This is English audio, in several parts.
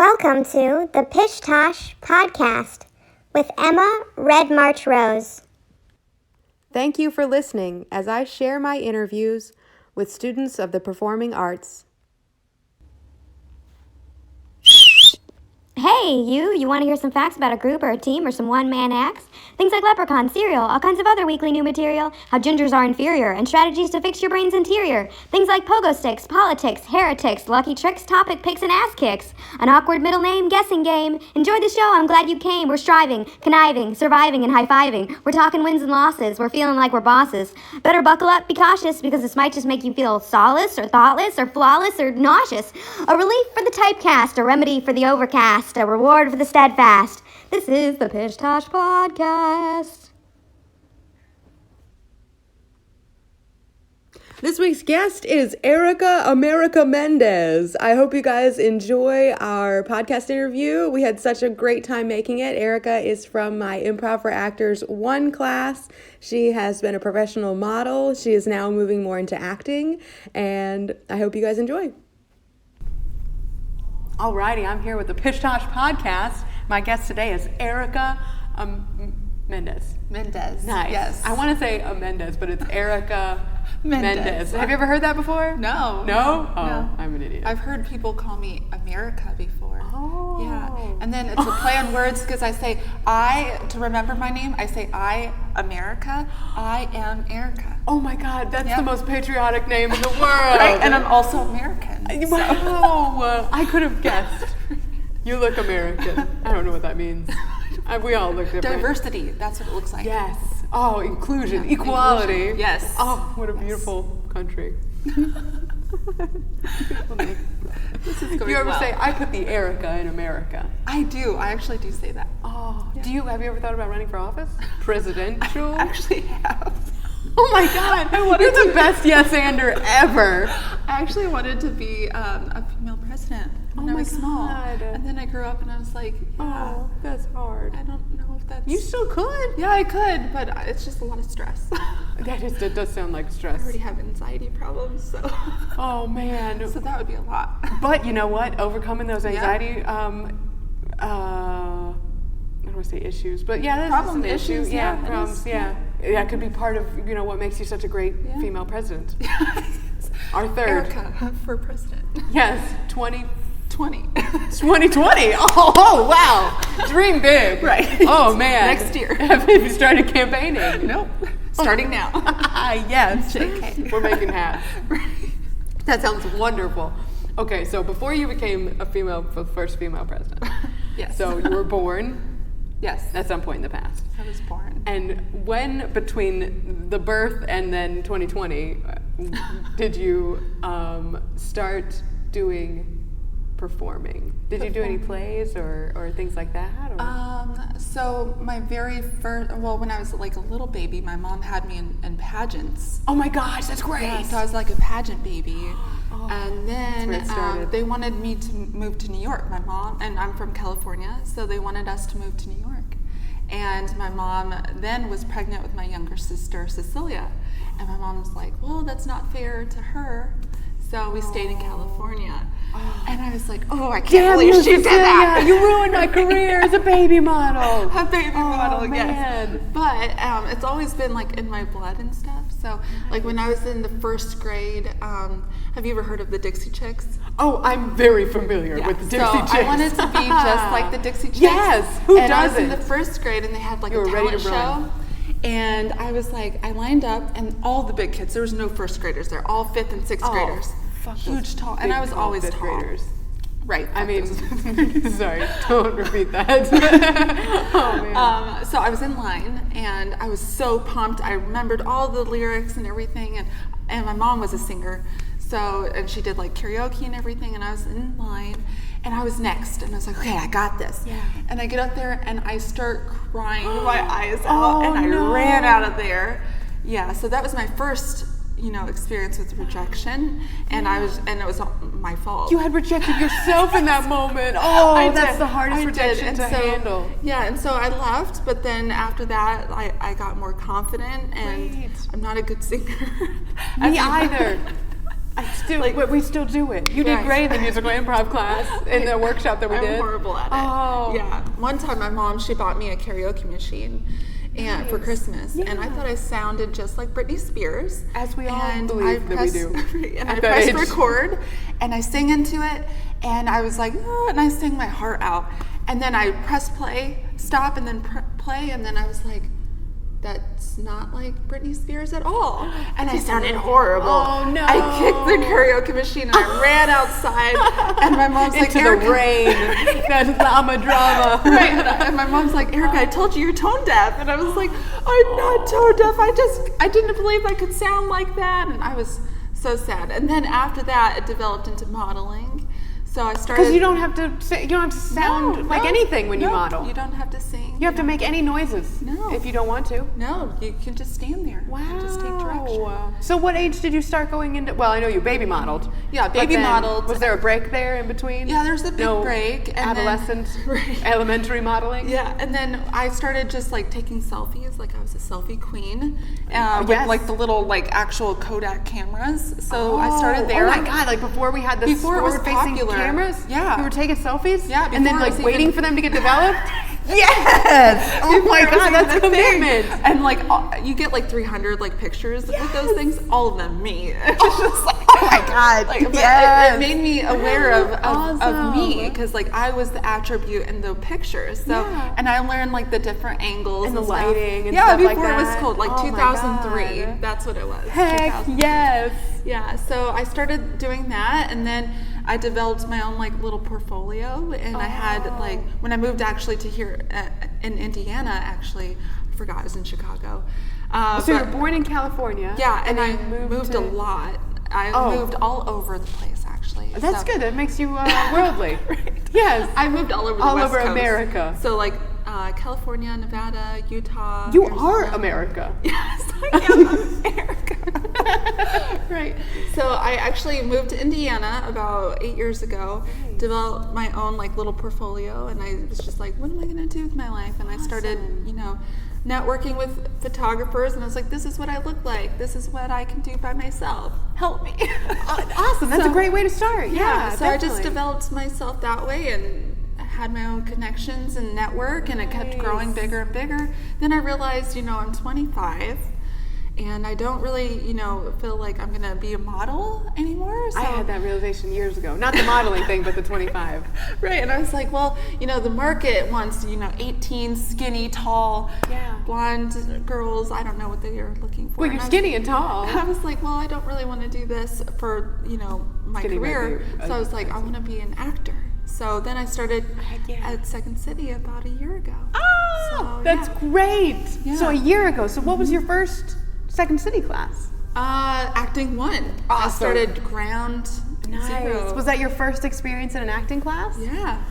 Welcome to the Pish Tosh podcast with Emma Red March Rose. Thank you for listening as I share my interviews with students of the performing arts. Hey, you want to hear some facts about a group or a team or some one-man acts? Things like leprechaun, cereal, all kinds of other weekly new material, how gingers are inferior, and strategies to fix your brain's interior. Things like pogo sticks, politics, heretics, lucky tricks, topic picks, and ass kicks. An awkward middle name guessing game. Enjoy the show, I'm glad you came. We're striving, conniving, surviving, and high-fiving. We're talking wins and losses. We're feeling like we're bosses. Better buckle up, be cautious, because this might just make you feel solace, or thoughtless, or flawless, or nauseous. A relief for the typecast, a remedy for the overcast, a reward for the steadfast. This is the Pish Tosh podcast. This week's guest is Erica America Mendez. I hope you guys enjoy our podcast interview. We had such a great time making it. Erica is from my Improv for Actors 1 class. She has been a professional model. She is now moving more into acting, and I hope you guys enjoy. Alrighty, I'm here with the Pish Tosh podcast. My guest today is Erica Mendez. Mendez. Nice. Yes. I want to say Mendez, but it's Erica Mendez. Have you ever heard that before? No. No? Oh, No. I'm an idiot. I've heard people call me America before. Oh. Yeah. And then it's a play on words because I say to remember my name, I say America. I am Erica. Oh my God, that's Yep. the most patriotic name in the world. Right? And I'm also American. Wow. I could have guessed. You look American. I don't know what that means. We all look different. Diversity. That's what it looks like. Yes. Oh, inclusion, Yeah, equality. inclusion. Yes. Oh, what a Yes. beautiful country. This is going You ever well. say, I put the Erica in America? I do. I actually do say that. Oh, Yeah. have you ever thought about running for office? Presidential? I actually have. Oh my God, you're the best yes-ander ever. I actually wanted to be a female president when Oh I my was small. God. And then I grew up and I was like, yeah, Oh, that's hard. I don't know if that's... You still could. Yeah, I could, but it's just a lot of stress. That does sound like I stress. already have anxiety problems, so Oh man. so that would be a lot. But you know what? Overcoming those Yeah. anxiety, I don't want to say issues, but yeah, that's Problems, an issue. issues, Yeah, yeah, it problems. is, Yeah, it could be part of what makes you such a great Yeah. female president. Our third. Erica for president. Yes, 2020. 20. Oh wow, dream big. Right. Oh man. Next year. Have you started campaigning? Nope. Starting now. Yes. JK. We're making hats. That sounds wonderful. Okay, so before you became the first female president, Yes. so you were born Yes. at some point in the past. I was born. And when between the birth and then 2020 did you start doing performing? Did you do any plays or things like that? Or? So my very first, when I was like a little baby, my mom had me in pageants. Oh my gosh, that's great! Yeah, so I was like a pageant baby. And That's where it then started. they wanted me to move to New York. My mom, and I'm from California, so they wanted us to move to New York. And my mom then was pregnant with my younger sister, Cecilia. And my mom was like, well, that's not fair to her. So we stayed in California. And I was like, oh, I can't believe she did that. You ruined my career as a baby model. A baby model, yes. Man. But it's always been like in my blood and stuff. So like when I was in the first grade, have you ever heard of the Dixie Chicks? Oh, I'm very familiar with the Dixie so Chicks. I wanted to be just like the Dixie Chicks. Yes, who and I was in doesn't? the first grade and they had like You a were ready talent to run. show. And I was like, I lined up and all the big kids, there was no first graders there, all fifth and sixth graders. Huge tall. And I was always fifth tall. graders. Right. I mean, sorry, don't repeat that. Oh, man. So I was in line and I was so pumped. I remembered all the lyrics and everything, and my mom was a singer, and she did like karaoke and everything, and I was in line and I was next and I was like, okay, I got this. Yeah. And I get up there and I start crying my eyes out and I ran out of there. Yeah, so that was my first experience with rejection, and it was my fault. You had rejected yourself in that moment. Oh, I that's did. the hardest I did. rejection And to handle. Yeah, and so I left, but then after that, I got more confident, and Right. I'm not a good singer. Me either. We still do it. You did great in the musical improv class in the workshop that we did. I'm horrible at it. Oh. Yeah. One time my mom, she bought me a karaoke machine and for Christmas, and I thought I sounded just like Britney Spears. As we all and believe that we do. And I pressed record, and I sang into it, and I was like, oh, and I sang my heart out. And then I pressed play, stop, and then play, and then I was like, that's not like Britney Spears at all. And I sounded horrible. Oh, no. I kicked the karaoke machine and I ran outside. And my mom's like, Into Erica. the rain. That's llama drama. Right. And my mom's like, Erica, I told you you're tone deaf. And I was like, I'm not tone deaf. I didn't believe I could sound like that. And I was so sad. And then after that, it developed into modeling. So I started. Because you don't have to sound like anything when you model. You don't have to sing. You have to make any noises. No. If you don't want to. No, you can just stand there. Wow. And just take direction. So what age did you start going into? Well, I know you baby modeled. Yeah, but baby then modeled. Was there a break there in between? Yeah, there's a big break. And adolescent, elementary modeling. Yeah, and then I started just like taking selfies, like I was a selfie queen, with like the little like actual Kodak cameras. So I started there. Oh my God! Like before we had the forward-facing cameras. Yeah, you were taking selfies. Yeah, and then like waiting for them to get developed. Yes! Oh my God, that's commitment. And like you get like 300 like pictures with those things, all of them me. It's just like, oh my God, like, it made me aware of me because like I was the attribute in the pictures. So and I learned like the different angles and the stuff. lighting and stuff like that. Before it was cool, like 2003. That's what it was. Heck yes. Yeah, so I started doing that, and then I developed my own like little portfolio, and I had like when I moved actually to here in Indiana, actually I forgot I was in Chicago. So you were born in California. Yeah, and I moved a lot. I moved all over the place actually. That's good. That makes you worldly. Right. Yes. I moved all over the West Coast. America. So like California, Nevada, Utah. You Arizona. are America. Yes, I am America. Right. So I actually moved to Indiana about 8 years ago, developed my own like little portfolio, and I was just like, what am I going to do with my life? And I started, networking with photographers, and I was like, this is what I look like. This is what I can do by myself. Help me. Awesome. That's a great way to start. Yeah. So I just developed myself that way, and I had my own connections and network, and it kept growing bigger and bigger. Then I realized, I'm 25. And I don't really, feel like I'm going to be a model anymore. So. I had that realization years ago. Not the modeling thing, but the 25. Right. And I was like, well, the market wants, 18, skinny, tall, blonde girls. I don't know what they are looking for. Well, you're skinny and tall. I was like, well, I don't really want to do this for, my skinny career. So I was like, I want to be an actor. So then I started at Second City about a year ago. Oh, that's great. Yeah. So a year ago. So what was your first Second City class? Acting 1. Awesome. I started ground zero. Was that your first experience in an acting class? Yeah.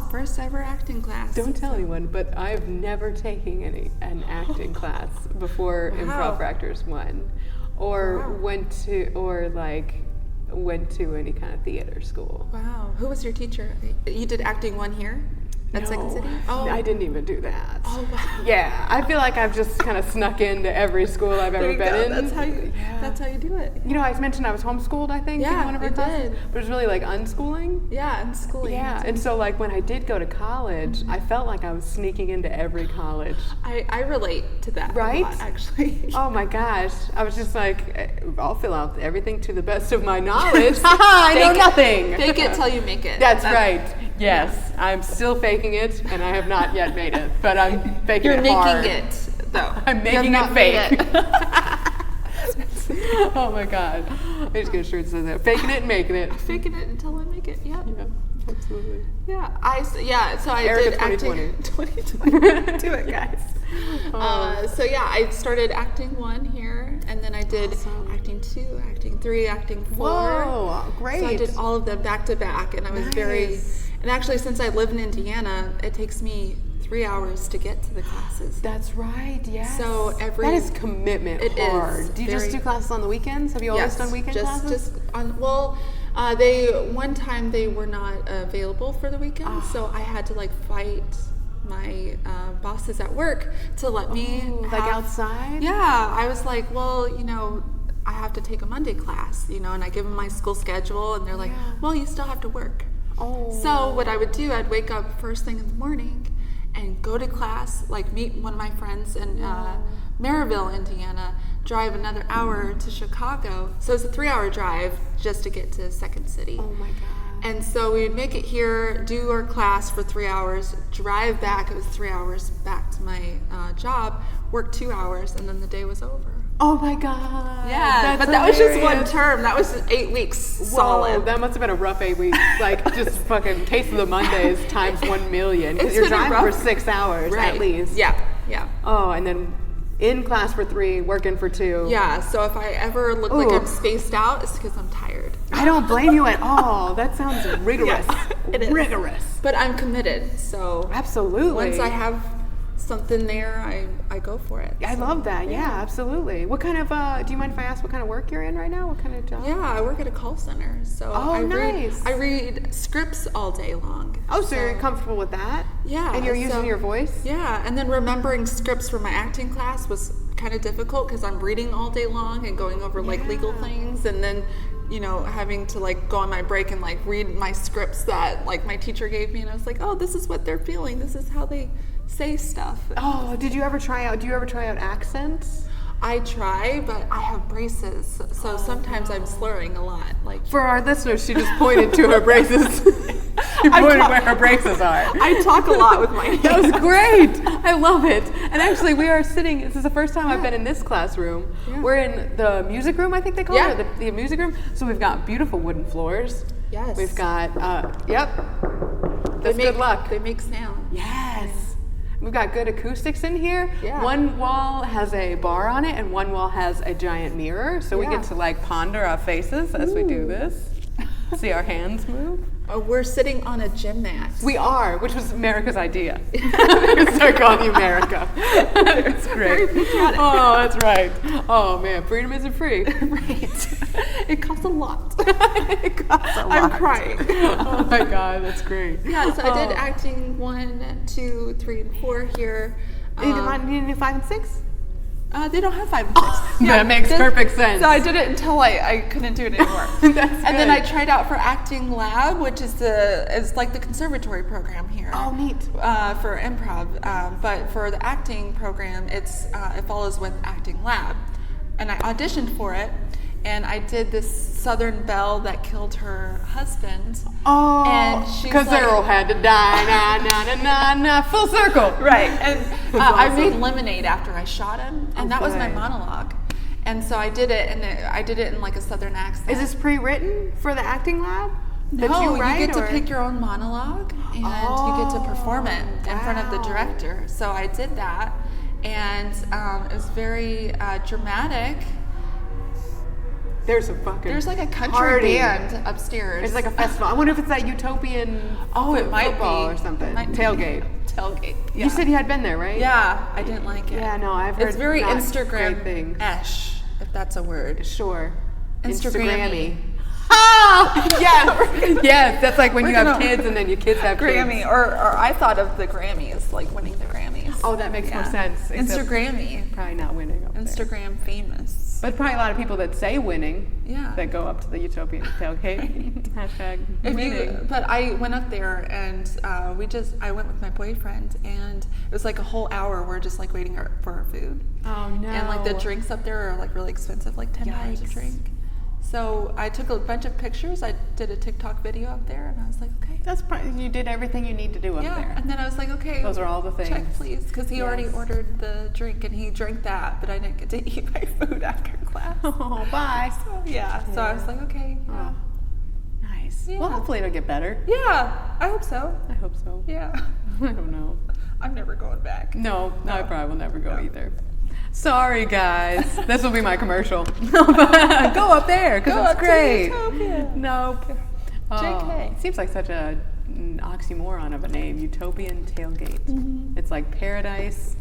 First ever acting class. Don't tell anyone, but I've never taken an acting class before Improv for Actors 1, or went to any kind of theater school. Wow. Who was your teacher? You did acting 1 here? At Second City? Oh, I didn't even do that. Oh, wow. Yeah, I feel like I've just kind of snuck into every school I've ever been in. That's how you do it. I mentioned I was homeschooled, I think, in one of our classes. But it was really like unschooling. Yeah, unschooling. Yeah, and so like when I did go to college, I felt like I was sneaking into every college. I relate to that right? a lot, actually. Oh my gosh. I was just like, I'll fill out everything to the best of my knowledge. I know nothing. Fake it till you make it. That's right. Yes, I'm still faking it, and I have not yet made it, but I'm faking it hard. You're making it, though. I'm making it fake. Oh my God. I just get a shirt that says that. Faking it and making it. Faking it until I make it, yeah. Absolutely. Yeah, so I Erica did 2020. acting. 2020. Do it, guys. I started acting 1 here, and then I did acting 2, acting 3, acting 4. Whoa, great. So I did all of them back to back, and I was and actually since I live in Indiana, it takes me 3 hours to get to the classes. That's right, yes. So that is commitment hard. Do you just do classes on the weekends? Have you always done weekend classes? Just on, one time they were not available for the weekend, so I had to fight my bosses at work to let me outside? Yeah, I was like, well, I have to take a Monday class, you know, and I give them my school schedule, and they're like, well, you still have to work. Oh. So what I would do, I'd wake up first thing in the morning and go to class, like meet one of my friends in Maryville, Indiana, drive another hour to Chicago. So it's a 3-hour drive just to get to Second City. Oh my God. And so we'd make it here, do our class for 3 hours, drive back. It was 3 hours back to my job, work 2 hours, and then the day was over. Oh my God. Yeah, but that was just one term. That was just 8 weeks solid. Whoa, that must have been a rough 8 weeks. Like, just fucking Taste of the Mondays times 1 million. Because you're driving for 6 hours at least. Yeah. Oh, and then in class for 3, working for 2. Yeah, so if I ever look like I'm spaced out, it's because I'm tired. I don't blame you at all. That sounds rigorous. Yeah, it is. Rigorous. But I'm committed, so absolutely. Once I have something there, I go for it. I love that. Yeah, absolutely. What kind of, do you mind if I ask what kind of work you're in right now? What kind of job? Yeah, I work at a call center. So nice. I read scripts all day long. Oh, so you're comfortable with that? Yeah. And you're using your voice? Yeah, and then remembering scripts for my acting class was kind of difficult because I'm reading all day long and going over like legal things, and then, you know, having to like go on my break and like read my scripts that like my teacher gave me, and I was like, oh, this is what they're feeling. This is how they say stuff. Oh, do you ever try out accents? I try, but I have braces, so sometimes I'm slurring a lot. Like, for our listeners, she just pointed to her braces. She pointed where her braces are. I talk a lot with my hands. That was great. I love it. And actually, we are sitting. This is the first time I've been in this classroom. Yeah. We're in the music room, I think they call it, or the music room. So we've got beautiful wooden floors. Yes. We've got. That's good luck. They make sound. Yes. We've got good acoustics in here. Yeah. One wall has a bar on it, and one wall has a giant mirror, so we get to like ponder our faces as we do this. See our hands move. Oh, we're sitting on a gym mat. We are, which was America's idea. I'm gonna start calling you America. It's great. Oh, that's right. Oh man, freedom isn't free. Right. It costs a lot. It costs a lot. I'm crying. Oh my God, that's great. Yeah, so I did acting 1, 2, 3, and 4 here. You didn't do 5 and 6? They don't have 5 and 6. That makes perfect sense. So I did it until I couldn't do it anymore. And then I tried out for Acting Lab, which is like the conservatory program here. Oh, neat. For improv. But for the acting program, it follows with Acting Lab. And I auditioned for it. And I did this Southern belle that killed her husband. Oh, and because like, Earl had to die. Na, full circle. Right. And I made lemonade after I shot him, and that was my monologue. And so I did it, and I did it in like a Southern accent. Is this pre-written for the Acting Lab? No, you get to pick your own monologue, and you get to perform it in front of the director. So I did that, and it was very dramatic. There's like a country band upstairs. It's like a festival. I wonder if it's that utopian it might football be. Or something. Tailgate. Yeah. You said you had been there, right? Yeah, I didn't like it. Yeah, no, I've heard it's very Instagram-esh, if that's a word. Sure. Instagrammy. Oh, yes. Yes, that's like when you have kids and then your kids have Grammy, kids. Or I thought of the Grammys, like winning the Grammys. Oh, that makes more sense. Instagrammy. Probably not winning up Instagram there. Famous. But probably a lot of people that say winning that go up to the utopian tailgate. Hashtag winning. But I went up there and I went with my boyfriend, and it was like a whole hour we're just like waiting for our food. Oh no. And like the drinks up there are like really expensive, like $10 a drink. So I took a bunch of pictures. I did a TikTok video up there, and I was like, okay. That's you did everything you need to do up there. Yeah, and then I was like, okay. Those are all the things. Check, please, because he already ordered the drink, and he drank that, but I didn't get to eat my food after class. Oh, bye. So I was like, okay. Oh, nice. Yeah. Well, hopefully it'll get better. Yeah, I hope so. I hope so. Yeah. I don't know. I'm never going back. No, I probably will never go either. Sorry, guys. This will be my commercial. Go up there, because it's great. Nope. JK. Seems like such an oxymoron of a name. Utopian Tailgate. Mm-hmm. It's like paradise,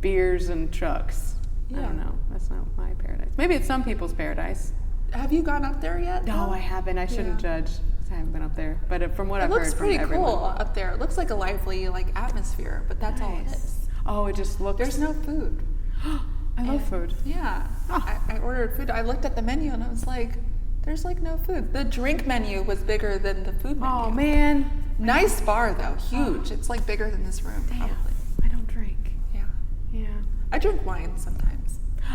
beers, and trucks. Yeah. I don't know. That's not my paradise. Maybe it's some people's paradise. Have you gone up there yet? No, I haven't. I shouldn't judge. I haven't been up there. But from what I've heard from everyone. It looks pretty cool up there. It looks like a lively atmosphere, but that's all it is. Oh, it just looks... There's no food. I love food. Yeah. I ordered food. I looked at the menu and I was like, there's like no food. The drink menu was bigger than the food menu. Oh, man. Nice bar though, huge. It's like bigger than this room, Damn. probably. I don't drink. Yeah. I drink wine sometimes.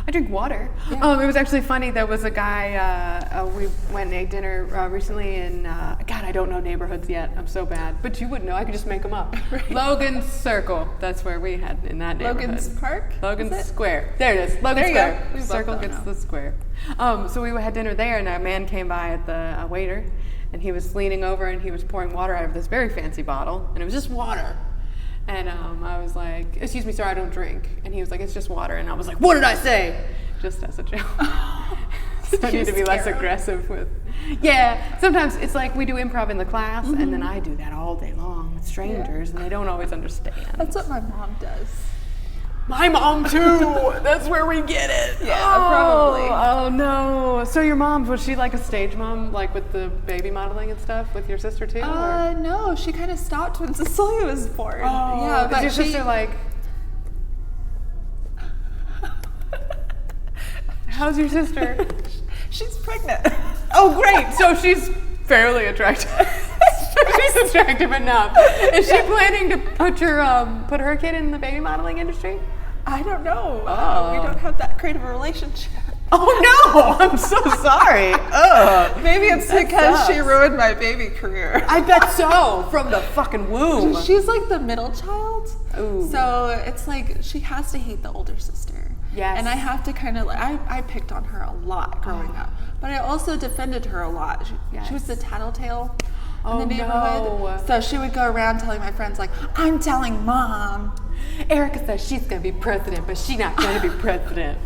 I drink water. Yeah. It was actually funny. There was a guy, we went and ate dinner recently in, God, I don't know neighborhoods yet. I'm so bad. But you would know. I could just make them up. Right. Logan's Circle. That's where we had in that neighborhood. Logan's Park? Logan's Square. There it is. Logan There you Square. go. We Circle both gets know. the square. So we had dinner there, and a man came by at the waiter, and he was leaning over, and he was pouring water out of this very fancy bottle, and it was just water. And I was like, excuse me, sir, I don't drink. And he was like, it's just water. And I was like, what did I say? Just as a joke. So I need to be less aggressive with. Yeah, sometimes it's like we do improv in the class, and then I do that all day long with strangers, and they don't always understand. That's what my mom does. My mom too. That's where we get it. Yeah, probably. Oh no. So your mom, was she like a stage mom, like with the baby modeling and stuff, with your sister too? Or? No, she kind of stopped when Cecilia was born. Oh, yeah, but is your sister like? How's your sister? She's pregnant. Oh, great. So she's fairly attractive. She's attractive enough. Is she planning to put her kid in the baby modeling industry? I don't know. Oh. We don't have that great of a relationship. Oh no! I'm so sorry. Ugh. Maybe it's That because she sucks. ruined my baby career. I bet so. From the fucking womb. She's like the middle child. Ooh. So it's like she has to hate the older sister. Yes. And I have to kind of I picked on her a lot growing up. But I also defended her a lot. She was the tattletale in the neighborhood. No. So she would go around telling my friends like, I'm telling mom. Erica says she's gonna be president, but she's not gonna be president.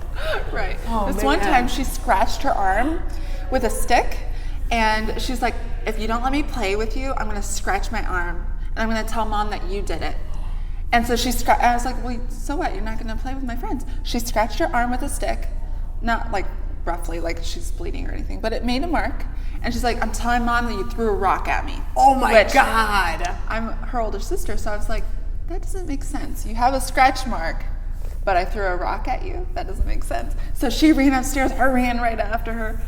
Right. Oh, This one man. time she scratched her arm with a stick and she's like, if you don't let me play with you, I'm gonna scratch my arm and I'm gonna tell mom that you did it. And so I was like, well, so what? You're not gonna play with my friends. She scratched her arm with a stick, not like roughly like she's bleeding or anything, but it made a mark. And she's like, I'm telling mom that you threw a rock at me. Oh my Which God. I'm her older sister, so I was like, that doesn't make sense. You have a scratch mark, but I threw a rock at you? That doesn't make sense. So she ran upstairs, I ran right after her.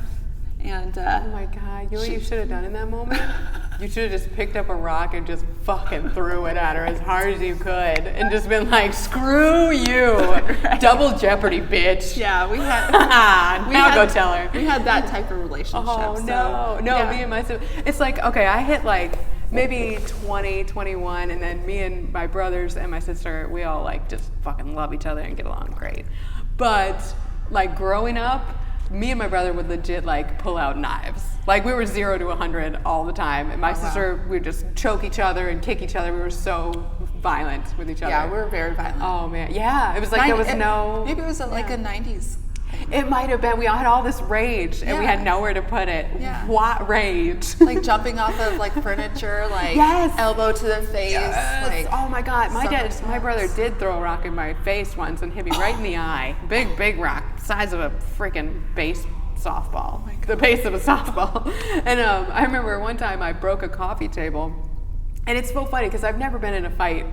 And Oh my God, you know what you should have done in that moment? You should have just picked up a rock and just fucking threw it at her as hard as you could and just been like, screw you. Right. Double jeopardy, bitch. yeah, we had Now go tell her. We had that type of relationship. Oh, so, no. yeah. Me and my sister. It's like, okay, I hit like maybe 20, 21, and then me and my brothers and my sister, we all like just fucking love each other and get along great. But like growing up, me and my brother would legit like pull out knives. Like we were 0 to 100 all the time. And my sister, we would just choke each other and kick each other. We were so violent with each other. Yeah, we were very violent. Oh man, yeah. It was like there was no. Maybe it was like a 90s. It might have been. We all had all this rage, and we Yeah. had nowhere to put it. Yeah. What rage? Like jumping off of like furniture, like Yes. elbow to the face. Yes. Like, Oh my God, my somersaults. brother did throw a rock in my face once and hit me right in the eye. Big rock, size of a freaking base softball. The base of a softball. And I remember one time I broke a coffee table. And it's so funny because I've never been in a fight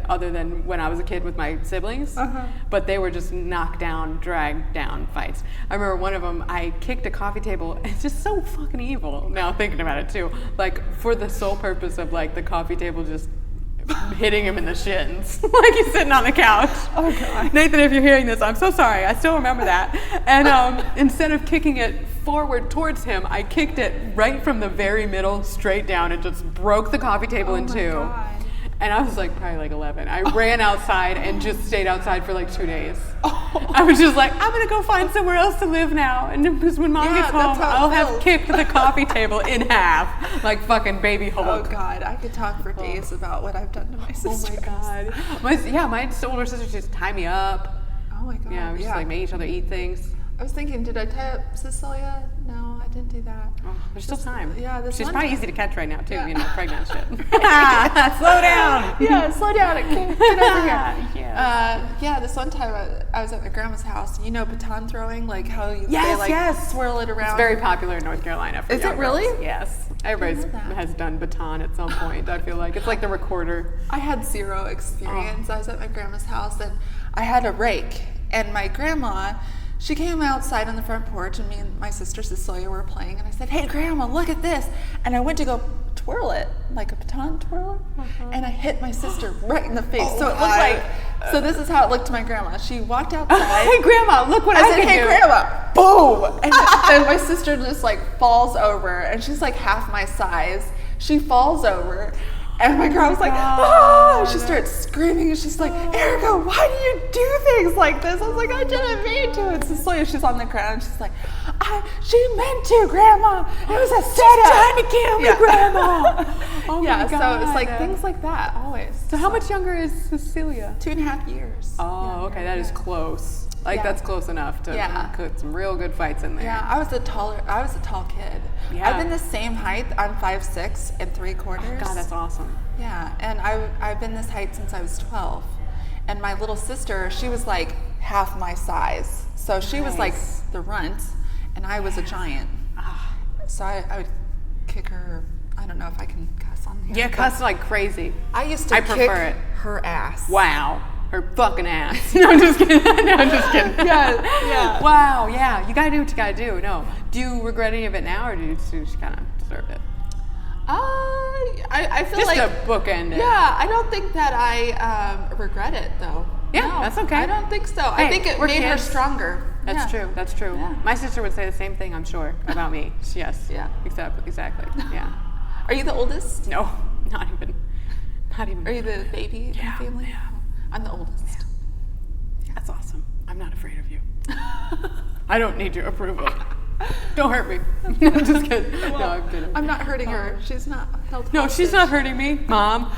other than when I was a kid with my siblings, but they were just knocked down, dragged down fights. I remember one of them, I kicked a coffee table. It's just so fucking evil now thinking about it too. Like for the sole purpose of like the coffee table just hitting him in the shins, like he's sitting on the couch. Oh God. Nathan, if you're hearing this, I'm so sorry. I still remember that. And instead of kicking it forward towards him, I kicked it right from the very middle straight down and just broke the coffee table in two. God. And I was like probably like 11. I ran outside and just stayed outside for like 2 days. I was just like, I'm gonna go find somewhere else to live now. And because when mom Yeah, gets home, that's how it I'll have feels. kicked the coffee table in half, like fucking baby Oh Hulk. God, I could talk for days about what I've done to my Oh sister. my God. My older sister just tie me up. Oh my God. Yeah, we just like make each other eat things. I was thinking, did I tie up Cecilia? No, I didn't do that. Oh, there's still time. Yeah, this She's one probably time- easy to catch right now too, Yeah. you know, pregnant shit. Slow down. Yeah, slow down. Get over here. Yeah. This one time I was at my grandma's house. You know baton throwing? Like how they Yes, like yes. swirl it around? It's very popular in North Carolina. For Is young it really? girls. Yes. Everybody know that. has done baton at some point, I feel like. It's like the recorder. I had zero experience. I was at my grandma's house and I had a rake And my grandma, she came outside on the front porch, and me and my sister Cecilia were playing, and I said, "Hey, Grandma, look at this." And I went to go twirl it, like a baton twirler, and I hit my sister right in the face. So it looked like, so this is how it looked to my grandma. She walked outside. Hey, Grandma, look what I said, can "Hey, do." Grandma, boom. And then my sister just like falls over, and she's like half my size. She falls over. And my grandma was like, "Ah!" She starts screaming, and she's like, "Erica, why do you do things like this?" I was like, "I didn't mean to." And Cecilia, she's on the ground, and she's like, "She meant to, Grandma. It was a setup. She's trying to kill me, Grandma." Oh yeah, my God. so it's like things like that always. So how much younger is Cecilia? 2.5 years. Oh, okay, that is close. Like that's close enough to put some real good fights in there. Yeah, I was a tall kid. Yeah. I've been the same height. I'm 5'6" and 3/4. Oh, God, that's awesome. Yeah, and I've been this height since I was 12. And my little sister, she was like half my size. So she was like the runt, and I was a giant. So I would kick her. I don't know if I can cuss on here. Yeah, cuss like crazy. I used to kick prefer it. her ass. Wow. Her fucking ass. No, I'm just kidding. No, I'm just kidding. Yeah. Wow, yeah. You gotta do what you gotta do. No. Do you regret any of it now, or do you just kind of deserve it? I feel just like a bookend it. Yeah, I don't think that I regret it though. Yeah, no, that's okay. I don't think so. Hey, I think it made her stronger. That's true. That's true. Yeah. My sister would say the same thing, I'm sure, about me. Yes. Yeah. Exactly. Yeah. Are you the oldest? No, not even. Are you the baby in the family? Yeah. I'm the oldest. Yeah. That's awesome. I'm not afraid of you. I don't need your approval. Don't hurt me. No, I'm just kidding. Well, no, I'm kidding. I'm not hurting her. She's not held No, hostage. she's not hurting me, Mom.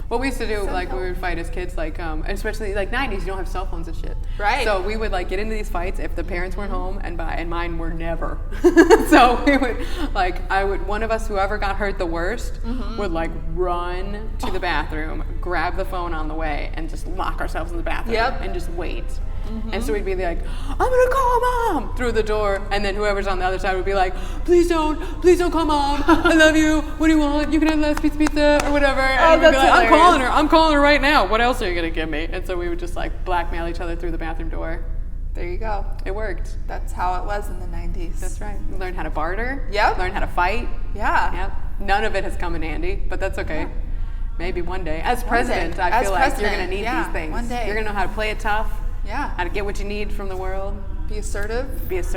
What we used to do, like, we would fight as kids, like, especially, like, 90s, you don't have cell phones and shit. Right. So we would, like, get into these fights if the parents weren't home, and mine were never. So we would, like, one of us, whoever got hurt the worst, would, like, run to the bathroom, grab the phone on the way, and just lock ourselves in the bathroom. Yep. And just wait. And so we'd be like, "I'm gonna call Mom," through the door, and then whoever's on the other side would be like, please don't call Mom. I love you. What do you want? You can have last pizza or whatever. And we'd be like, I'm calling her right now. What else are you gonna give me? And so we would just like blackmail each other through the bathroom door. There you go. It worked. That's how it was in the 90s. That's right. We learned how to barter. Yep. Learned how to fight. Yeah. Yep. None of it has come in handy, but that's okay. Yeah. Maybe one day. As president, I feel like you're gonna need these things. One day. You're gonna know how to play it tough. Yeah. How to get what you need from the world. Be assertive. Yep.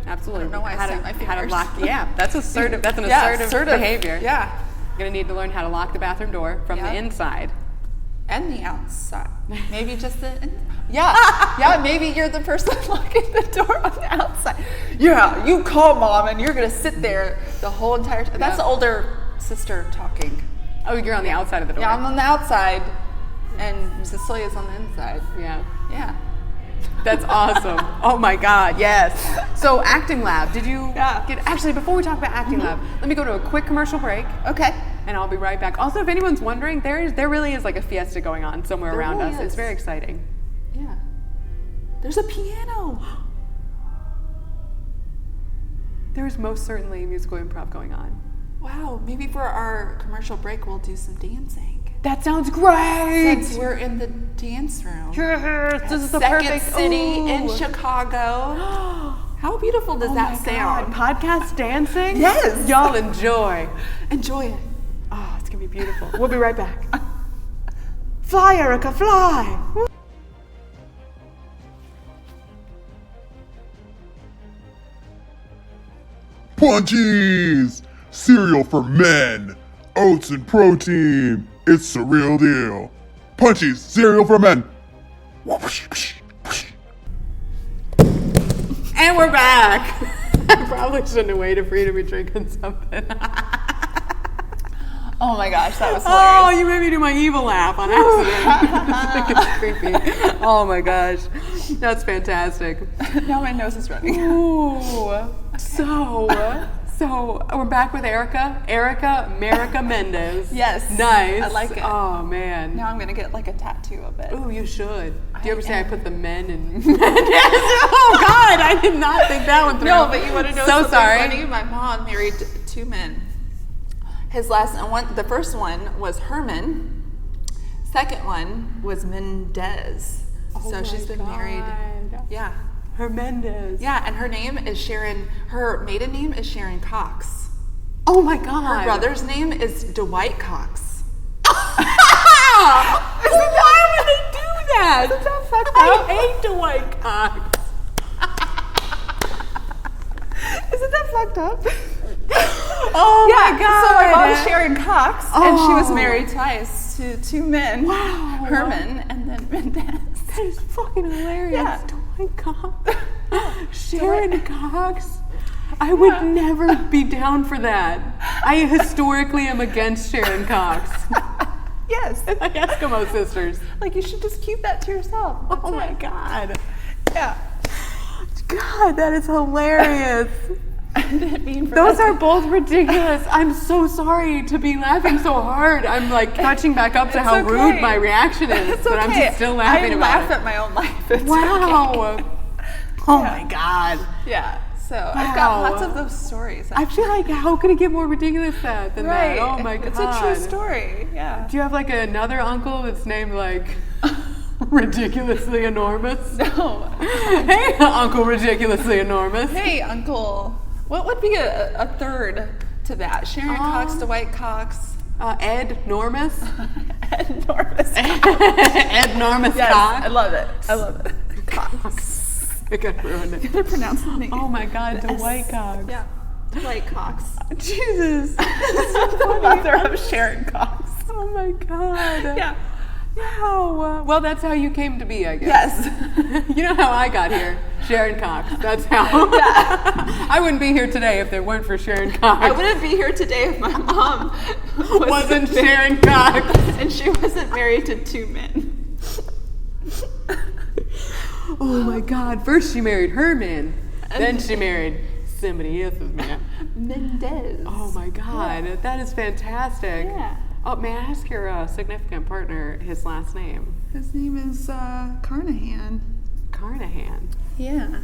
Absolutely. I don't know why I snapped my fingers. How to lock, that's assertive. That's an assertive behavior. Yeah. You're going to need to learn how to lock the bathroom door from the inside. And the outside. Maybe just yeah, maybe you're the person locking the door on the outside. Yeah, you call Mom and you're going to sit there the whole entire time. That's the older sister talking. Oh, you're on the outside of the door. Yeah, I'm on the outside. And Cecilia's on the inside. Yeah. Yeah. That's awesome. Oh my God, yes. So acting lab, did you actually, before we talk about acting lab, let me go to a quick commercial break. Okay. And I'll be right back. Also, if anyone's wondering, there really is like a fiesta going on somewhere around us. It's very exciting. Yeah. There's a piano. There's most certainly musical improv going on. Wow, maybe for our commercial break we'll do some dancing. That sounds great! Since we're in the dance room. Yes, this is the Second perfect city in Chicago. How beautiful does that sound? God. Podcast dancing? Yes! Y'all enjoy. Enjoy it. Oh, it's gonna be beautiful. We'll be right back. Fly, Erica, fly! Punchies! Cereal for men! Oats and protein! It's the real deal! Punchies! Cereal for men! And we're back! I probably shouldn't have waited for you to be drinking something. Oh my gosh, that was hilarious. Oh, you made me do my evil laugh on accident. It's creepy. Oh my gosh. That's fantastic. Now my nose is running. Ooh. So we're back with Erica Mendez. Yes. Nice. I like it. Oh man. Now I'm gonna get like a tattoo of it. Ooh, you should. Do you ever say I put the men in Mendez? Oh God, I did not think that one through. No, but you want to know so something funny? My mom married 2 men. The first one was Herman. Second one was Mendez. So she's been married. Yeah. Her Mendez. Yeah, and her name is Sharon. Her maiden name is Sharon Cox. Oh my God. Her brother's name is Dwight Cox. Why would they do that? Isn't that fucked I up? hate Dwight Cox. Isn't that fucked up? Oh my God. So my mom is Sharon Cox, and she was Oh. married twice to two men. Wow. Herman and then Mendez. That is fucking hilarious. Yeah. Dwight Cox. Sharon Cox. I would never be down for that. I historically am against Sharon Cox. Yes. Like Eskimo sisters. Like, you should just keep that to yourself. Oh my God. Yeah. God, that is hilarious. I didn't mean for Those that. are both ridiculous. I'm so sorry to be laughing so hard. I'm like catching back up to how okay. rude my reaction is, It's but I'm okay. just still laughing I about laugh it. at my own life. It's Wow. okay. Oh my God. Yeah. So I've got Wow. lots of those stories. I feel like, how could it get more ridiculous than right. that? Oh my God. It's a true story. Yeah. Do you have like another uncle that's named like Ridiculously Enormous? No. Hey, Uncle Ridiculously Enormous. Hey, Uncle. What would be a third to that? Sharon Cox, Dwight Cox, Ed Normus? enormous. Ed Normus Yes, Cox? I love it. I love it. Cox. I got ruined it. They're pronouncing the Oh my God, Dwight Cox. Yeah. Dwight Cox. Jesus. The mother of Sharon Cox. Oh my God. Yeah. Wow. Well, that's how you came to be, I guess. Yes. You know how I got here? Sharon Cox. That's how. Yeah. I wouldn't be here today if it weren't for Sharon Cox. I wouldn't be here today if my mom Wasn't Sharon Cox. and she wasn't married to two men. Oh my God. First she married her man. Then she married somebody else's man. Mendez. Oh my God. That is fantastic. Yeah. Oh, may I ask your significant partner his last name? His name is Carnahan. Carnahan. Yeah.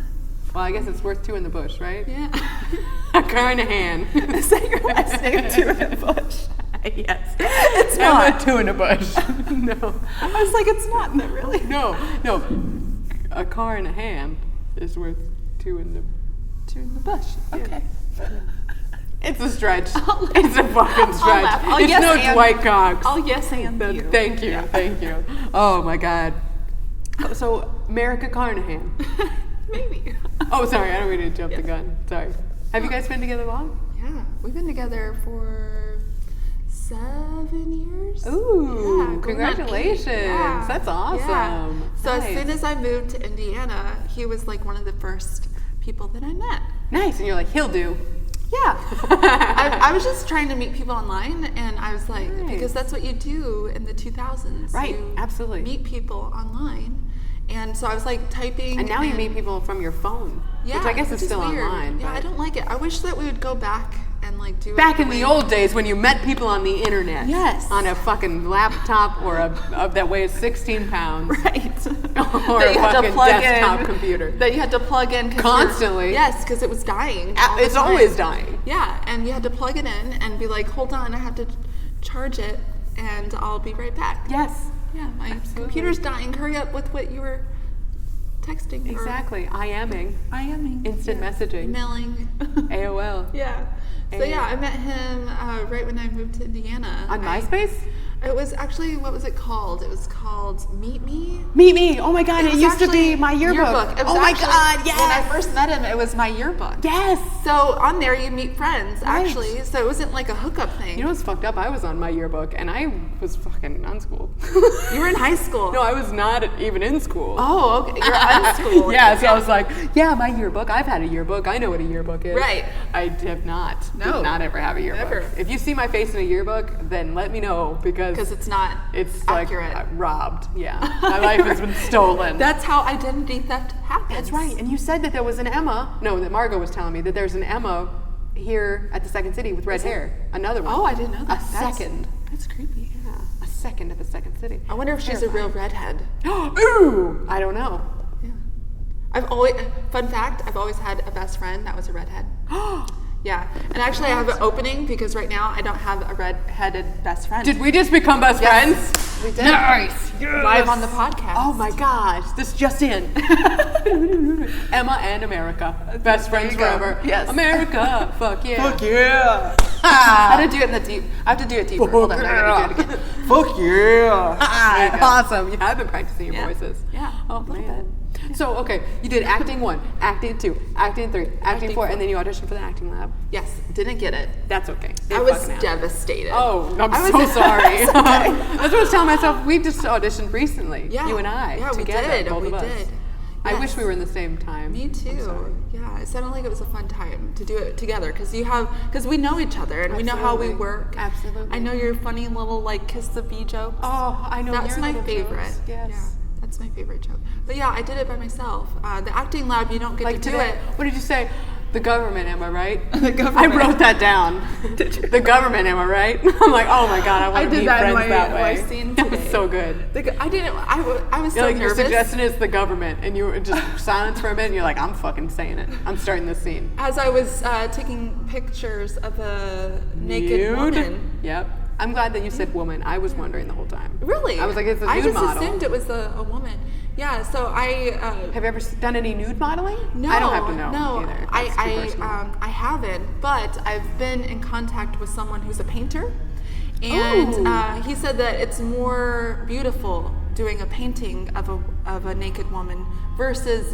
Well, I guess it's worth two in the bush, right? Yeah. Carnahan. Is that your last name, Two in the Bush? Yes. It's Not not. two in a bush. No. I was like, it's not, isn't it really? No. A car and a hand is worth two in the. Two in the bush. Okay. It's a stretch. It's a fucking stretch. laugh. I'll It's yes no and- Dwight Cox. I'll yes and you. Thank you. Thank you. Oh my God. So, America Carnahan. Maybe. Oh, sorry. I don't mean to jump the gun. Sorry. Have you guys been together long? Yeah. We've been together for 7 years. Ooh, Yeah, going on 8. congratulations. Yeah. That's awesome. Yeah. So Nice. as soon as I moved to Indiana, he was like one of the first people that I met. Nice. And you're like, he'll do. Yeah. I was just trying to meet people online, and I was like, Nice. because that's what you do in the 2000s. Right, You absolutely. meet people online. And so I was like typing. And now you meet people from your phone, Yeah, which I guess is still weird. online. Yeah, but I don't like it. I wish that we would go back and like do it. Back in the way- old days when you met people on the internet. Yes. On a fucking laptop or a that weighs 16 pounds. Right. Or That a you had to fucking plug desktop in, computer. That you had to plug in 'cause Constantly. Yes, because it was dying. all the It's time. always dying. Yeah, and you had to plug it in and be like, hold on, I have to charge it, and I'll be right back. Yes. Yeah, my Absolutely. computer's dying. Hurry up with what you were texting. or Exactly. IMing. IMing. Instant messaging. Emailing. AOL. Yeah. So yeah, I met him right when I moved to Indiana. On MySpace? It was actually, what was it called? It was called Meet Me. Meet Me. Oh my God. It was used to actually be my yearbook. It was Oh my actually- God. Yes. When I first met him, it was my yearbook. Yes. So on there you meet friends, Right. actually. So it wasn't like a hookup thing. You know what's fucked up? I was on my yearbook and I was fucking unschooled. You were in high school. No, I was not even in school. Oh, okay. You're unschooled. Yeah, so I was like, yeah, my yearbook. I've had a yearbook. I know what a yearbook is. Right. I have not. No. Did not ever have a yearbook. Never. If you see my face in a yearbook, then let me know because Because it's not it's accurate. like robbed. Yeah. My life has been stolen. That's how identity theft happens. That's right. And you said that there was an Emma. No, that Margot was telling me that there's an Emma here at the Second City with red hair. Another one. Oh, I didn't know that. Second. That's creepy. Yeah. A second at the Second City. I wonder if she's a real redhead. Ooh! I don't know. Yeah. Fun fact, I've always had a best friend that was a redhead. Yeah. And actually I have an opening because right now I don't have a red-headed best friend. Did we just become best Yes. friends? We did. Nice. Yes. Live on the podcast. Oh my gosh, this just in. Emma and America, best friends you go. forever. Yes. America, fuck yeah. Fuck yeah. I had to do it in the deep. I have to do it deeper. Hold on, I gotta do it again. Fuck yeah. Awesome. Yeah, I've been practicing your voices. Yeah, Oh a little man. So okay, you did acting 1, acting 2, acting 3, acting 4, and then you auditioned for the acting lab. Yes, didn't get it. That's okay. I was devastated. Oh, I'm I so was- sorry. That's what I was telling myself. We just auditioned recently. Yeah. You and I. Yeah, we together, did. Both We of us. did. I Yes. wish we were in the same time. Me I'm sorry. too. Yeah, it sounded like it was a fun time to do it together because we know each other and we know how we Absolutely. work. Absolutely. I know your funny little like kiss the bee jokes. Oh, I know. That's your my little favorite. jokes. Yes. Yeah, that's my favorite joke. But yeah, I did it by myself. The acting lab, you don't get Like to do today. it. What did you say? The government, am I right? The government. I wrote that down. The government, am I right? I'm like, oh my god, I want to did be that in friends my- that my way. scene That was today. so good. I didn't. I was so You're like, your nervous. suggestion is the government, and you were just silence for a minute. And you're like, I'm fucking saying it. I'm starting this scene. As I was taking pictures of a naked woman. Yep. I'm glad that you said woman. I was wondering the whole time. Really? I was like, it's a nude I just model. assumed it was a woman. Yeah. So I. Have you ever done any nude modeling? No, I don't have to know no, either. That's too personal. I haven't, but I've been in contact with someone who's a painter, and he said that it's more beautiful doing a painting of a naked woman versus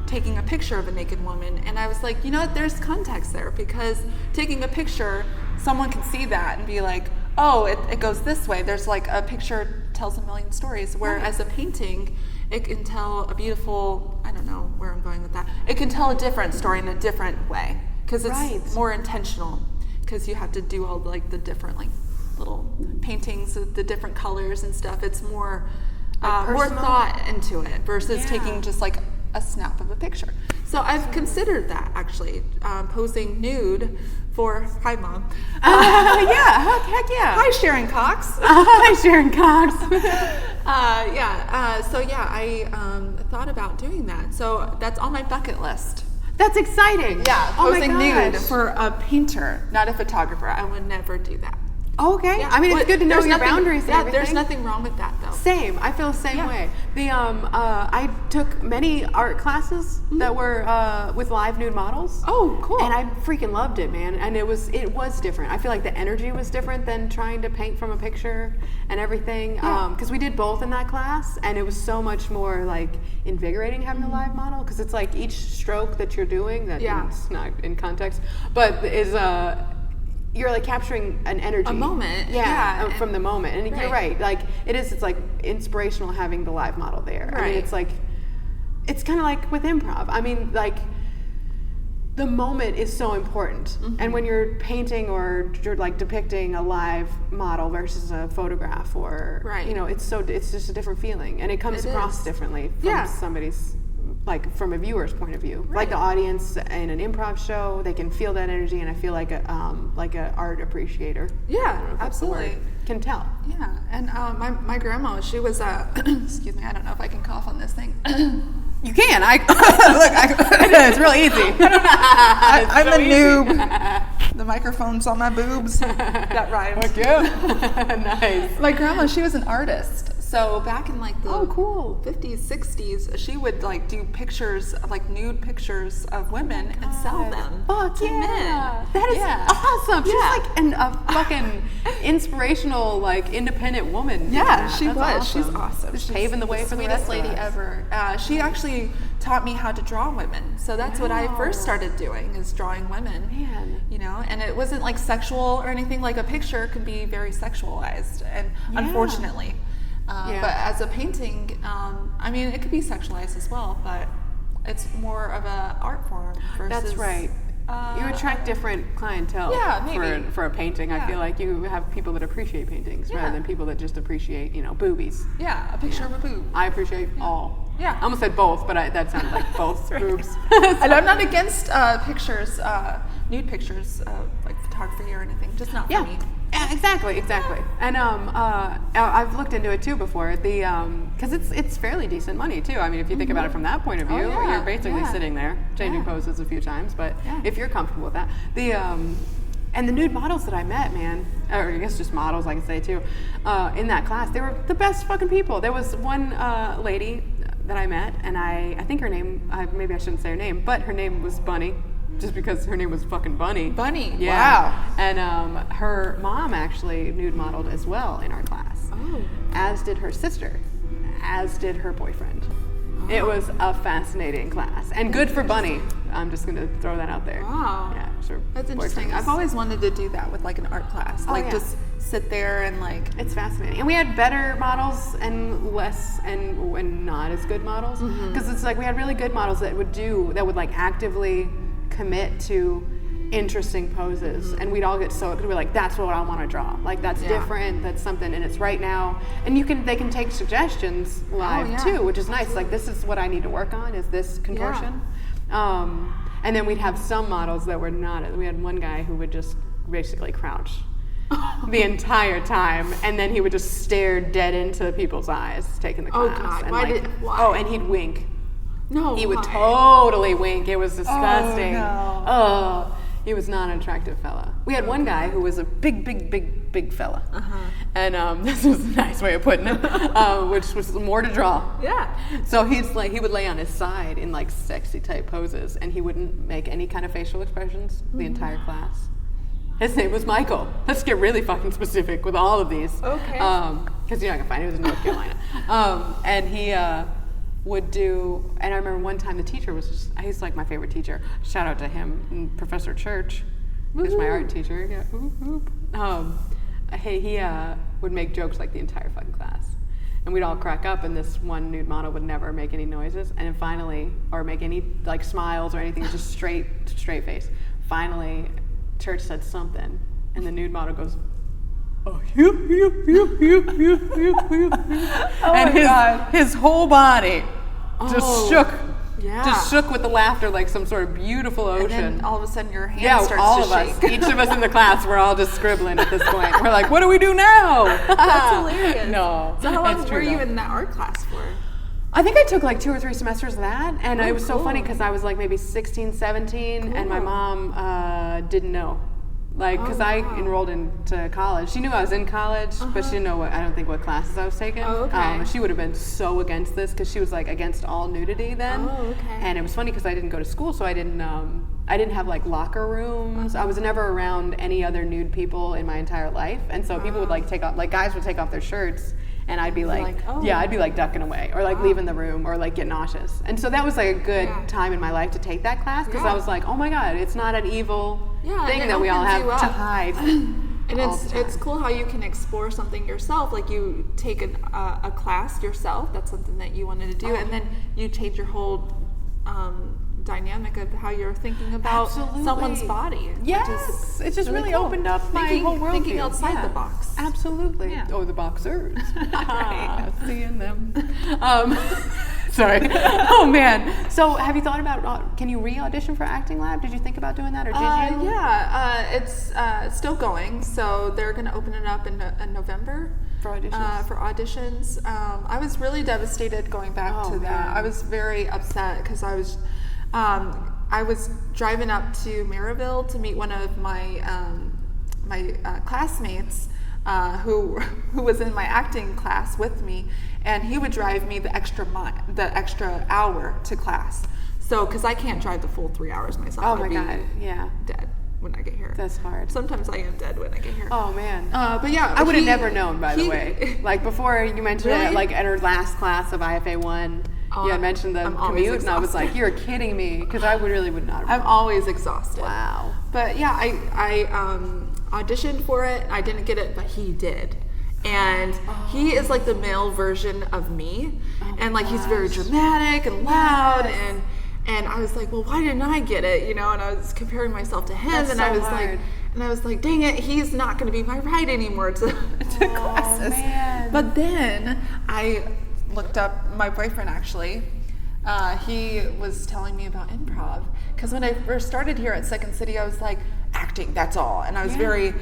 taking a picture of a naked woman. And I was like, you know what? There's context there because taking a picture, someone can see that and be like, oh, it goes this way. There's like a picture tells a million stories, whereas a painting, it can tell a beautiful, I don't know where I'm going with that. It can tell a different story in a different way because it's Right. more intentional because you have to do all like the different like little paintings with the different colors and stuff. It's more more personal? thought into it versus Yeah. taking just like a snap of a picture. So I've considered that actually, posing nude for, hi mom. Yeah, heck yeah. Hi Sharon Cox. Hi, Sharon Cox. So yeah, I thought about doing that. So that's on my bucket list. That's exciting. Yeah, Oh my posing nude gosh. for a painter, not a photographer. I would never do that. Okay. Yeah. I mean, it's Well, good to know there's your nothing- boundaries and Yeah, everything. there's nothing wrong with that though. Same. I feel the same Yeah. way. The I took many art classes that were with live nude models. Oh, cool. And I freaking loved it, man. And it was different. I feel like the energy was different than trying to paint from a picture and everything. Because we did both in that class, and it was so much more like invigorating having a live model. Because it's like each stroke that you're doing that Yeah. it's not in context, but is you're like capturing an energy, A moment, yeah, yeah. from the moment. And you're Right. right, like it's like inspirational having the live model there. I mean, Right. it's like it's kind of like with improv. I mean, like the moment is so important. And when you're painting or you're like depicting a live model versus a photograph, or Right. you know, it's just a different feeling, and it comes It across is. differently from Yeah. somebody's, like from a viewer's point of view. Like Right. the audience in an improv show, they can feel that energy, and I feel like a art appreciator. Yeah, I don't know if that's the word, absolutely. can tell. Yeah, and my grandma, she was excuse me, I don't know if I can cough on this thing. You can. It's real easy. I'm a noob. The microphone's on my boobs. That rhymes. Nice. My grandma, she was an artist. So back in like the Oh, cool. 50s, 60s, she would like do pictures, like nude pictures of women and sell them Fuck to yeah. men. That is Yeah. awesome. She's Yeah. like a fucking inspirational, like independent woman. doing Yeah, that. she That's was. awesome. She's awesome. Just She's paving the way for the sweetest rest lady of us. ever. She actually taught me how to draw women. So that's what I first started doing, is drawing women. Man. You know, and it wasn't like sexual or anything. Like a picture can be very sexualized, and unfortunately. Yeah. But as a painting, I mean, it could be sexualized as well, but it's more of a art form versus. That's right. You attract different clientele Yeah, maybe. for a painting. I Yeah. feel like you have people that appreciate paintings Yeah. rather than people that just appreciate, boobies. Yeah, a picture of a boob. I appreciate all. Yeah. I almost said both, but that sounded like both boobs. And I'm not against pictures, nude pictures, like photography or anything. Just not for me. Yeah, exactly. And I've looked into it too before. Because it's fairly decent money too. I mean, if you think about it from that point of view, yeah, you're basically yeah. sitting there changing Yeah. poses a few times. But Yeah. if you're comfortable with that, And the nude models that I met, man, or I guess just models, I can say too, in that class, they were the best fucking people. There was one lady that I met, and I think her name, maybe I shouldn't say her name, but her name was Bunny, just because her name was fucking Bunny. Bunny, yeah. wow. And her mom actually nude modeled as well in our class. Oh. As did her sister, as did her boyfriend. It was a fascinating class, and good for Bunny. I'm just gonna throw that out there. Wow. Yeah, sure. That's interesting. I've always wanted to do that with like an art class. Just sit there and like. It's fascinating. And we had better models and less and not as good models. Because it's like we had really good models that would like actively commit to interesting poses, and we'd all get so we're like, that's what I want to draw. Like that's different. That's something, and it's right now. And they can take suggestions live too, which is nice. Like this is what I need to work on. Is this contortion? And then we'd have some models that were not. We had one guy who would just basically crouch the entire time, and then he would just stare dead into people's eyes, taking the class. Oh God! And Why? Oh, and he'd wink. No. He would totally wink. It was disgusting. Oh, no. Oh, he was not an attractive fella. We had one guy who was a big fella. And this was a nice way of putting it, which was more to draw. Yeah. So he would lay on his side in like sexy type poses, and he wouldn't make any kind of facial expressions the entire class. His name was Michael. Let's get really fucking specific with all of these. Okay. Because you're not gonna find it. It was in North Carolina. And he would do, and I remember one time the teacher he's like my favorite teacher. Shout out to him, Professor Church. Who's my art teacher. Yeah. He would make jokes like the entire fucking class. And we'd all crack up, and this one nude model would never make any noises, and then finally, or make any like smiles or anything, just straight face. Finally, Church said something, and the nude model goes, "Oh, and his whole body just shook. Yeah. Just shook with the laughter like some sort of beautiful ocean. And then all of a sudden your hand starts all to of shake. us. Each of us in the class, we're all just scribbling at this point. We're like, what do we do now? That's hilarious. No. So how long it's true, were you though. in that art class for? I think I took like 2 or 3 semesters of that, and it was so funny because I was like maybe 16, 17, and my mom didn't know. Like, because I enrolled into college. She knew I was in college, but she didn't know I don't think what classes I was taking. Oh, okay. She would have been so against this because she was like against all nudity then. Oh, okay. And it was funny because I didn't go to school, so I didn't have like locker rooms. I was never around any other nude people in my entire life. And so people would like take off, like guys would take off their shirts, and I'd be like, I'd be like ducking away or like leaving the room or like get nauseous. And so that was like a good time in my life to take that class because I was like, oh my God, it's not an evil thing that we all have to hide. And it's cool how you can explore something yourself. Like you take a class yourself, that's something that you wanted to do, and then you change your whole dynamic of how you're thinking about someone's body. Yes, it just really cool. opened up my whole world. Thinking outside the box. Absolutely. Yeah. Oh, the boxers. Seeing them. Sorry. Oh man. So have you thought about, can you re-audition for Acting Lab? Did you think about doing that, or did you? Yeah, it's still going. So they're going to open it up in November. For auditions? For auditions. I was really devastated going back to that. Man. I was very upset because I was driving up to Maryville to meet one of my classmates who was in my acting class with me, and he would drive me the extra hour to class. So, because I can't drive the full 3 hours myself. Oh my God, yeah. Dead when I get here. That's hard. Sometimes I am dead when I get here. Oh man. But yeah. I would have never known, by the way. Like before you mentioned it, like at our last class of IFA 1, you had mentioned the commute, and I was like, you're kidding me, because I would not have. I'm always exhausted. Wow. But yeah, I auditioned for it. I didn't get it, but he did. And he is like the male version of me. And like he's very dramatic and loud, and I was like, well, why didn't I get it? You know, and I was comparing myself to him. That's and so I was hard. like, dang it, he's not going to be my ride anymore to classes. Man. But then I looked up my boyfriend, actually. He was telling me about improv. Because when I first started here at Second City, I was like, acting, that's all. And I was very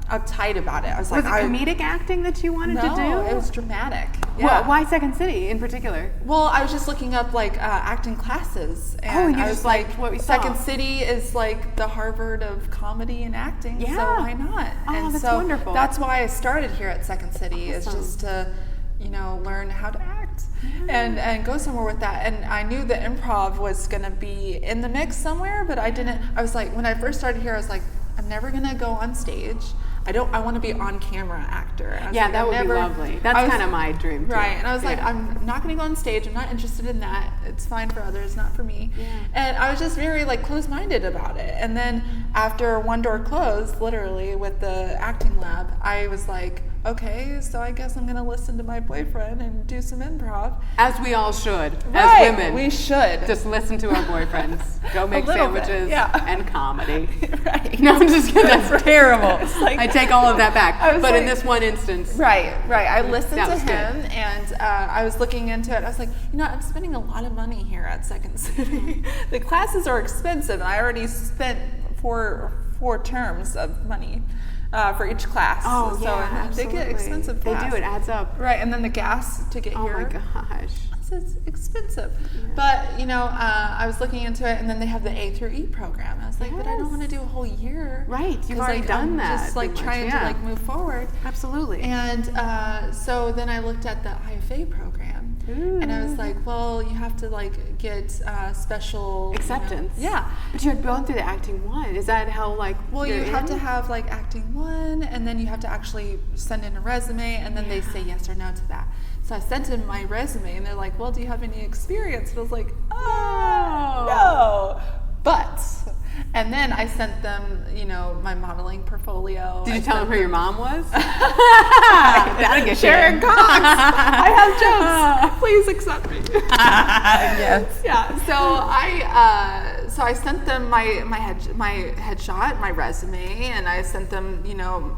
uptight about it. I was like, Was it comedic acting that you wanted to do? No, it was dramatic. Yeah. Why Second City in particular? Well, I was just looking up like acting classes, and you I just was liked what we saw. Second City is like the Harvard of comedy and acting, Yeah. so why not? Oh, and that's so wonderful. that's why I started here at Second City, is Awesome. just to, learn how to act and go somewhere with that. And I knew that improv was gonna be in the mix somewhere, but I was like, when I first started here, I was like, I'm never gonna go on stage. I want to be on camera actor. I was Yeah, like, that would be lovely. That's kind of my dream too. Right, and I was like, I'm not going to go on stage. I'm not interested in that. It's fine for others, not for me. Yeah. And I was just very like closed-minded about it. And then after one door closed, literally with the acting lab, I was like, okay, so I guess I'm going to listen to my boyfriend and do some improv. As we all should, Right, as women. we should. Just listen to our boyfriends. Go make little bit, sandwiches yeah. and comedy. Right. No, I'm just kidding. That's terrible. like- I take all of that back. I was But in like- this one instance, Right. I listened That to was good. him, and I was looking into it. I was like, I'm spending a lot of money here at Second City. The classes are expensive, and I already spent four terms of money for each class. oh so yeah, they get absolutely. expensive. They fast. do. It adds up. Right, and then the gas to get Oh here. my gosh. So it's expensive. But, I was looking into it, and then they have the A through E program. I was like, but I don't want to do a whole year. Right, you've 'Cause, already like, done I'm that just like pretty much, trying yeah. to like move forward. Absolutely. And so then I looked at the IFA program, and I was like, well, you have to like get special Acceptance. Yeah. But you had gone through the acting one. Is that how like? Well, you're you have in? to have like acting one, and then you have to actually send in a resume, and then they say yes or no to that. So I sent in my resume, and they're like, well, do you have any experience? And I was like, no. But, and then I sent them, my modeling portfolio. Did you I tell them sent who your mom was? That'll get Sharon Cox. I have jokes. Please accept me. Yes. Yeah. So I sent them my headshot, my resume, and I sent them.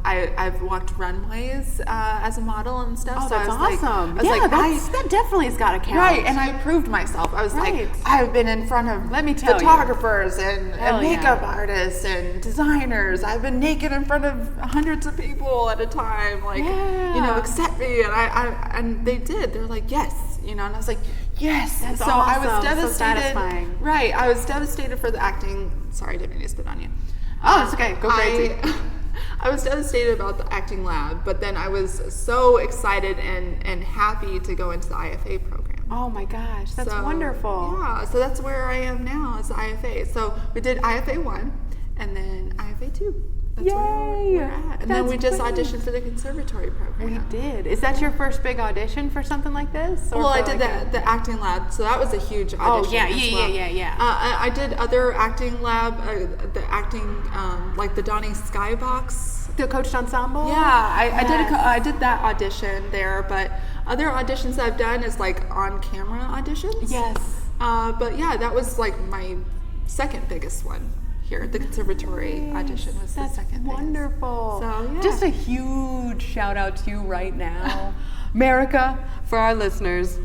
I've walked runways as a model and stuff. Oh, so that's I was awesome. Like, I was like, that definitely has got to count. right, and I proved myself. I was Right. like, I've been in front of Let me tell you. photographers and Hell yeah. makeup artists and designers. I've been naked in front of hundreds of people at a time. Like, Yeah. accept me. And and they did. They're like, yes. And I was like, yes. That's so I was awesome. So devastated. satisfying. Right. I was devastated for the acting. Sorry, I didn't mean to spit on you. Oh, it's okay. Go crazy. I was devastated about the acting lab, but then I was so excited and happy to go into the IFA program. Oh my gosh, that's So, wonderful. Yeah, so that's where I am now, is the IFA. So we did IFA 1 and then IFA 2. That's where Yay! we're at. And then That's we just great. auditioned for the conservatory program. We did. Is that your first big audition for something like this? Or Well, I for did like the acting lab, so that was a huge audition. Oh, yeah, as yeah, well. yeah. I did other acting lab, the acting, like the Donnie Skybox. the coached ensemble? Yeah, Yes. I did that audition there, but other auditions that I've done is like on camera auditions. Yes. But yeah, that was like my second biggest one here. The conservatory audition was That's the second wonderful. So, yeah. Just a huge shout out to you right now. America, for our listeners,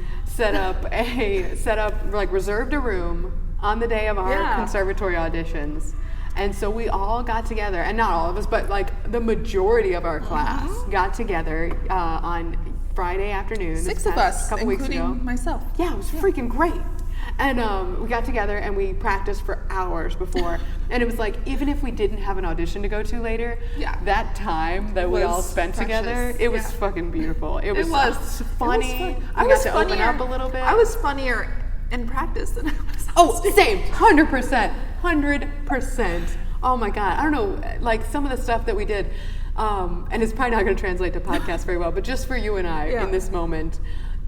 reserved a room on the day of our Yeah. conservatory auditions. And so we all got together, and not all of us, but like the majority of our class got together on Friday afternoon. this 6 of past us, couple weeks including ago. myself. Yeah, it was freaking great. And we got together and we practiced for hours before. And it was like, even if we didn't have an audition to go to later, Yeah. that time that we Was all spent precious. together, it was Yeah. fucking beautiful. It was, funny. fun. I got to open up a little bit. I was funnier in practice than I was on Oh, stage. same. 100%. 100%. Oh my God. I don't know, like some of the stuff that we did, and it's probably not going to translate to podcast very well, but just for you and I Yeah. in this moment,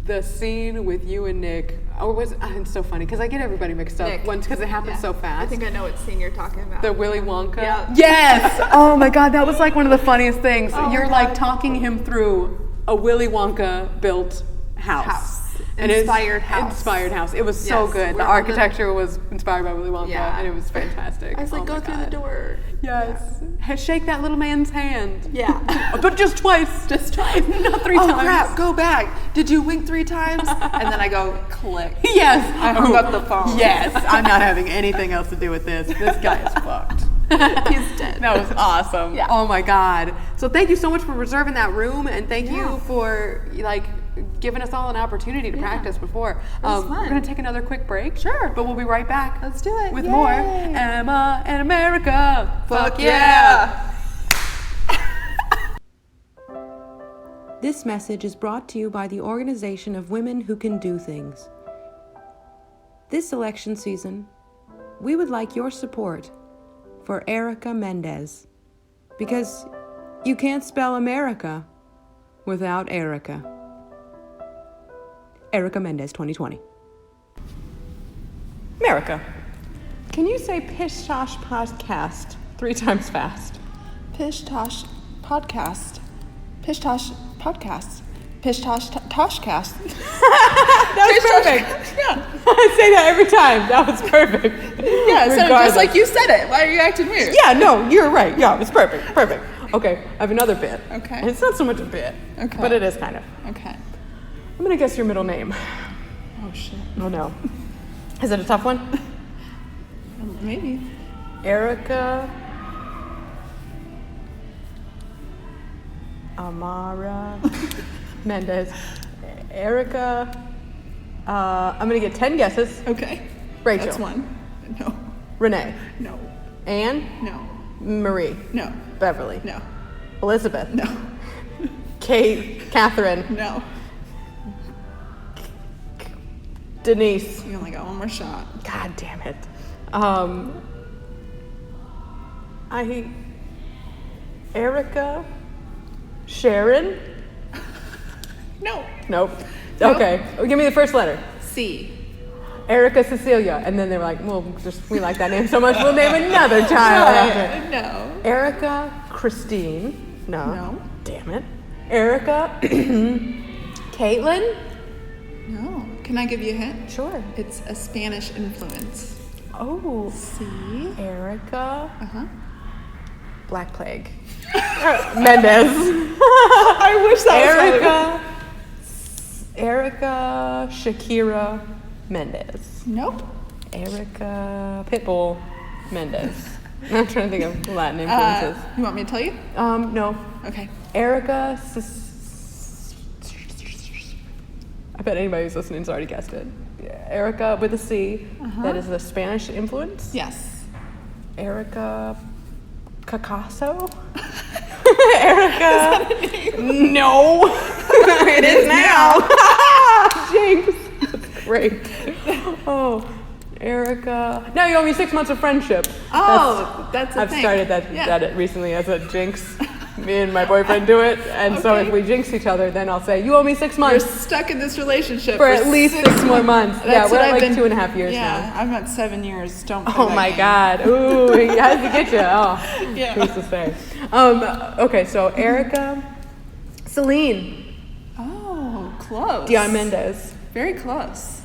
the scene with you and Nick, it's so funny because I get everybody mixed up Nick. once because it happens Yeah. so fast. I think I know what scene you're talking about. The Willy Wonka? Yeah. Yes! Oh my God, that was like one of the funniest things. Oh my You're God. like talking him through a Willy Wonka built house. And it's- Inspired house. Inspired house. It was so Yes, good. we're The on architecture was inspired by Willy Wonka, Yeah. and it was fantastic. I was like, Oh go my through God. the door. Yes. Shake that little man's hand. Yeah. But just twice. Just twice. Not 3 Oh times. crap, go back. Did you wink 3 times? And then I go, click. Yes. I hung up the phone. Yes. I'm not having anything else to do with this. This guy is fucked. He's dead. That was awesome. Yeah. Oh my God. So thank you so much for reserving that room, and thank you for giving us all an opportunity to practice before. was We're fun. gonna take another quick break. Sure. But we'll be right back. Let's do it. With Yay. more Emma and America. Fuck yeah. This message is brought to you by the Organization of Women Who Can Do Things. This election season, we would like your support for Erica Mendez, because you can't spell America without Erica. Erica Mendez 2020. America, can you say Pish Tosh podcast 3 times fast? Pish Tosh podcast. Pish Tosh podcast. Pish Tosh Toshcast. That was perfect. Yeah. I say that every time. That was perfect. Yeah, so just Regardless. like you said it. Why are you acting weird? Yeah, no, you're right. Yeah, it's perfect. Perfect. Okay, I have another bit. Okay. And it's not so much a bit. Okay. But it is kind of. Okay. I'm gonna guess your middle name. Oh shit. Oh no. Is it a tough one? Maybe. Erica Amara Mendez. Erica. I'm gonna get 10 guesses. Okay. Rachel. That's one. No. Renee. No. Anne. No. Marie. No. Beverly. No. Elizabeth. No. Kate. Catherine. No. Denise. You only got one more shot. God damn it. Erica. Sharon. No. Nope. Okay. Give me the first letter. C. Erica Cecilia. And then they were like, well, we like that name so much, we'll name another child after it. No. Erica Christine. No. No. Damn it. Erica Caitlin. No. Can I give you a hint? Sure. It's a Spanish influence. Oh. C. Erica Uh-huh. Black Plague. Mendez. I wish that Erica Shakira Mendez. Nope. Erica Pitbull Mendez. I'm trying to think of Latin influences. You want me to tell you? No. Okay. Erica. I bet anybody who's listening has already guessed it. Yeah, Erica with a C. That is the Spanish influence. Yes. Erica Picasso. Erica. No. It is now. Jinx. That's great. Oh, Erica. Now you owe me 6 months of friendship. Oh, that's a I've thing. started that Yeah. recently as a jinx. Me and my boyfriend do it, and so Okay. if we jinx each other, then I'll say, you owe me 6 You're months stuck in this relationship for at least 6 more months. Yeah, That's we're what at I've like been- 2.5 years Yeah, now. I'm at 7 years. Don't. play Oh that my game. God. Ooh, he has to get you. Oh, Yeah. who's to say? Okay, so Erica, Celine, Oh, close. Dion Mendez, Very close.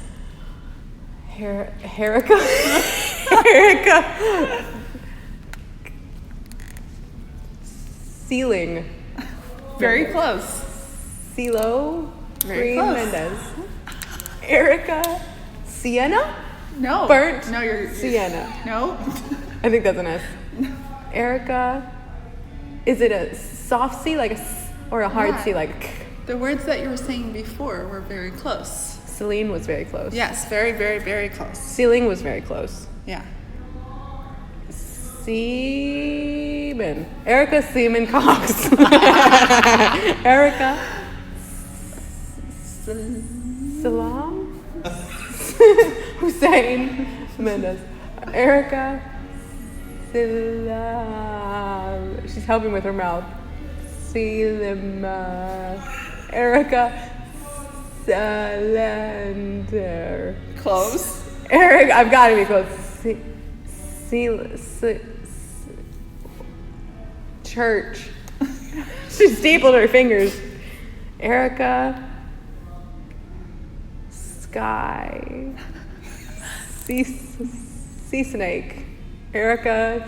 Erica, Erica, Ceiling, Very close. CeeLo, Very Green close. Mendez, Erica, Sienna, No. Burnt No, you're. Sienna. No. I think that's an S. Erica, is it a soft C like or a hard Yeah. C like? The words that you were saying before were very close. Celine was very close. Yes, very, very, very close. Ceiling was very close. Yeah. Seaman. Erica Seaman Cox. Erica Salam. Hussein Mendez. Erica Salam. She's helping with her mouth. Selim. Erica Salander. Close. Eric, I've got to be close. Church. She stapled her fingers. Erica. Sky. Sea snake. Erica.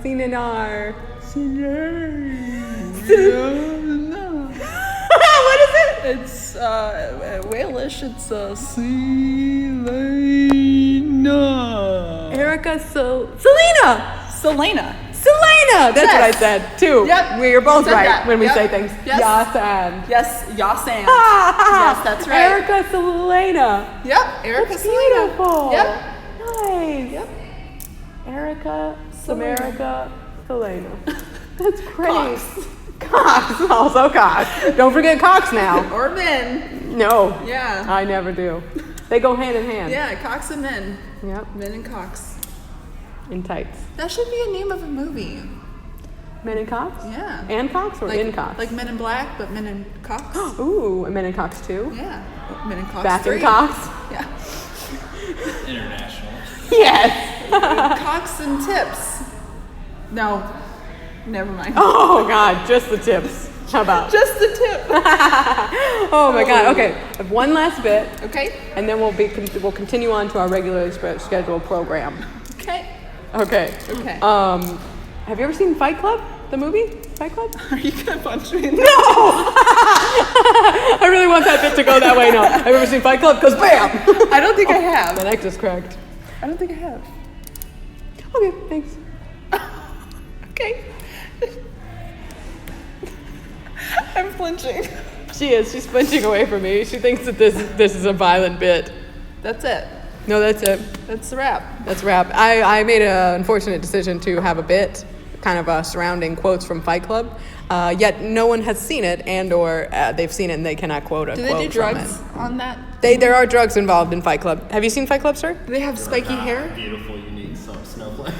Sinar. What is it? It's Walish. It's Celena. Erica, Celena. Celena. That's Yes. what I said too. Yep. We're both You said right that. when we Yep. say things. Yes. Yes, and. Yes, Yasan. Yes, that's right. Erica Celena. Yep, Erica That's Celena. beautiful. Yep. Nice. Yep. Erica Samerica Celena. That's great. Cox. Cox. Also Cox. Don't forget Cox now. Or men. No. Yeah. I never do. They go hand in hand. Yeah, Cox and men. Yep. Men and Cox. In tights. That should be a name of a movie. Men in Cox? Yeah. And Cox or in Cox? Like Men in Black, but Men in Cox. Ooh, and Men in Cox too? Yeah. Men in Cox Back 3. in Cox? Yeah. International. Yes. Cox and Tips. No. Never mind. Oh God, just the tips. How about? Just the tip. Oh my God. Okay, I have one last bit, Okay. and then we'll continue on to our regularly scheduled program. Okay. Okay. Okay. Have you ever seen Fight Club? The movie Fight Club? Are you gonna punch me? No. I really want that bit to go that way now. Have you ever seen Fight Club? Because bam. I don't think I have. My neck just cracked. I don't think I have. Okay, thanks. Okay. I'm flinching. She is. She's flinching away from me. She thinks that this is a violent bit. That's it. No, that's it. That's the wrap. That's wrap. I made an unfortunate decision to have a bit kind of surrounding quotes from Fight Club, yet no one has seen it or they've seen it and they cannot quote a Do quote they do from drugs on that? it. There are drugs involved in Fight Club. Have you seen Fight Club, sir? Do they have spiky hair? Beautiful, unique snowflake.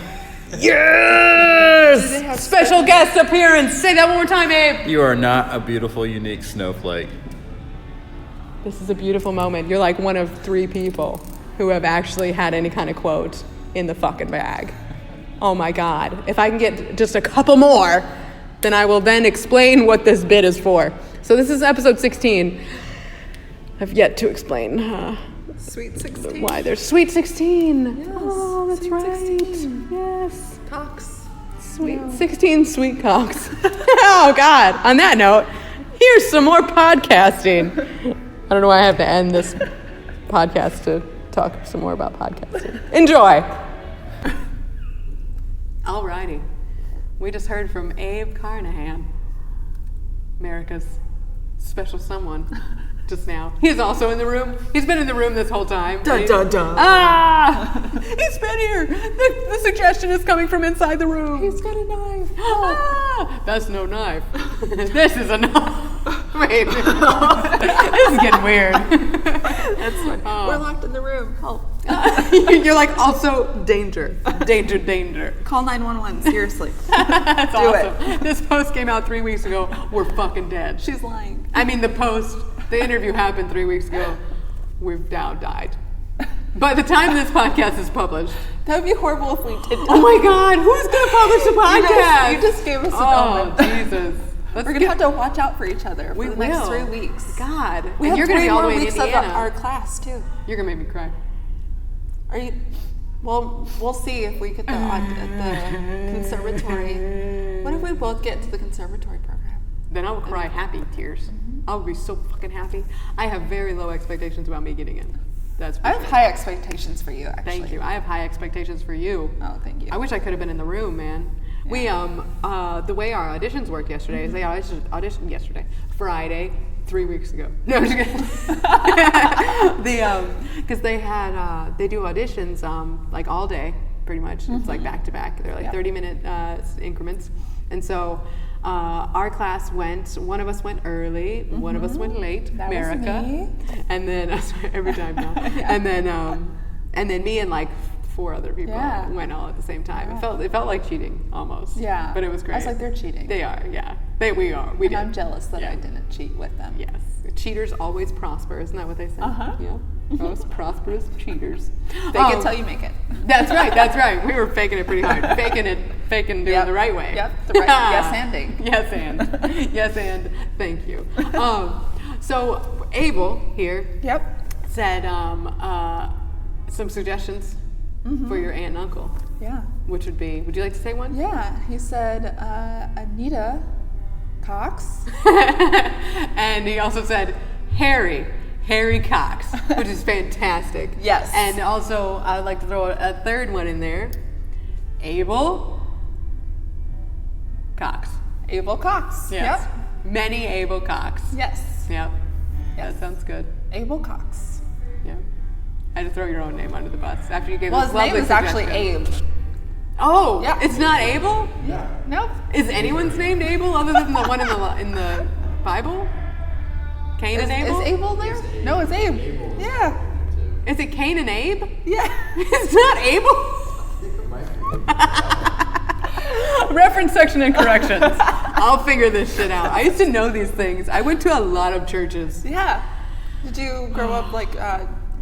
Yes! Do they have Special guest appearance. Say that one more time, Abe. You are not a beautiful, unique snowflake. This is a beautiful moment. You're like one of 3 people who have actually had any kind of quote in the fucking bag. Oh my God. If I can get just a couple more, then I will then explain what this bit is for. So this is episode 16. I've yet to explain Sweet 16. why there's Sweet 16. Yes, Oh, that's Sweet right. 16. Yes. Cox. Sweet 16 sweet cocks. Oh God. On that note, here's some more podcasting. I don't know why I have to end this podcast to talk some more about podcasting. Enjoy. Alrighty. We just heard from Abe Carnahan, America's special someone, just now. He's also in the room. He's been in the room this whole time. Dun, dun, dun. Ah! He's been here. The suggestion is coming from inside the room. He's got a knife. Ah! That's no knife. This is a knife. Wait. This is getting weird. That's fine. We're locked in the room. Help. You're like, also danger. Danger. Call 911. Seriously. That's Do awesome. This post came out 3 weeks ago. We're fucking dead. She's lying. I mean, the interview happened 3 weeks ago. We've now died. By the time this podcast is published. That would be horrible if we did. Oh my God, who's going to publish a podcast? You just gave us an Oh, omen. Jesus. We're gonna have to watch out for each other for the next 3 weeks. God. We And have you're gonna 3 be all the more way in weeks of Indiana. our class too. You're going to make me cry. Are you? Well, we'll see if we get the conservatory. What if we both get into the conservatory program? Then I will cry happy tears. I'll be so fucking happy. I have very low expectations about me getting in. That's for I have sure. high expectations for you, actually. Thank you. I have high expectations for you. Oh, thank you. I wish I could have been in the room, man. We the way our auditions worked yesterday is they auditioned yesterday, Friday, 3 weeks ago. No, I'm just kidding. Because they do auditions like all day, pretty much. It's like back to back. They're like 30-minute increments, and so our class one of us went early, one of us went late. That was America, me. and then every time now, and then me and like 4 other people went all at the same time. It felt like cheating almost. Yeah. But it was great. I was like, they're cheating. They are, yeah. We are. We And did. I'm jealous that Yeah. I didn't cheat with them. Yes. Cheaters always prosper, isn't that what they say? Uh-huh. Yeah. Most prosperous cheaters. Fake it till you make it. That's right. We were faking it pretty hard. Faking doing Yep. the right way. Yep, the right yes-anding. Yes and thank you. So Abel here said some suggestions for your aunt and uncle, Yeah. which would you like to say one? Yeah. He said, Anita Cox. And he also said Harry Cox, which is fantastic. Yes. And also, I'd like to throw a third one in there. Abel Cox. Abel Cox. Yes. Yep. Many Abel Cox. Yes. Yep. Yes. That sounds good. Abel Cox. Yeah. I had to throw your own name under the bus after you gave Well, this his name lovely is actually suggestion. Abe. Oh, Yeah. it's not Abel? Nope. Is anyone's named Abel other than the one in the Bible? Cain and Abel? Is Abel there? No, it's Abe. Yeah. Is it Cain and Abe? Yeah. It's not Abel? Reference section and corrections. I'll figure this shit out. I used to know these things. I went to a lot of churches. Yeah. Did you grow up like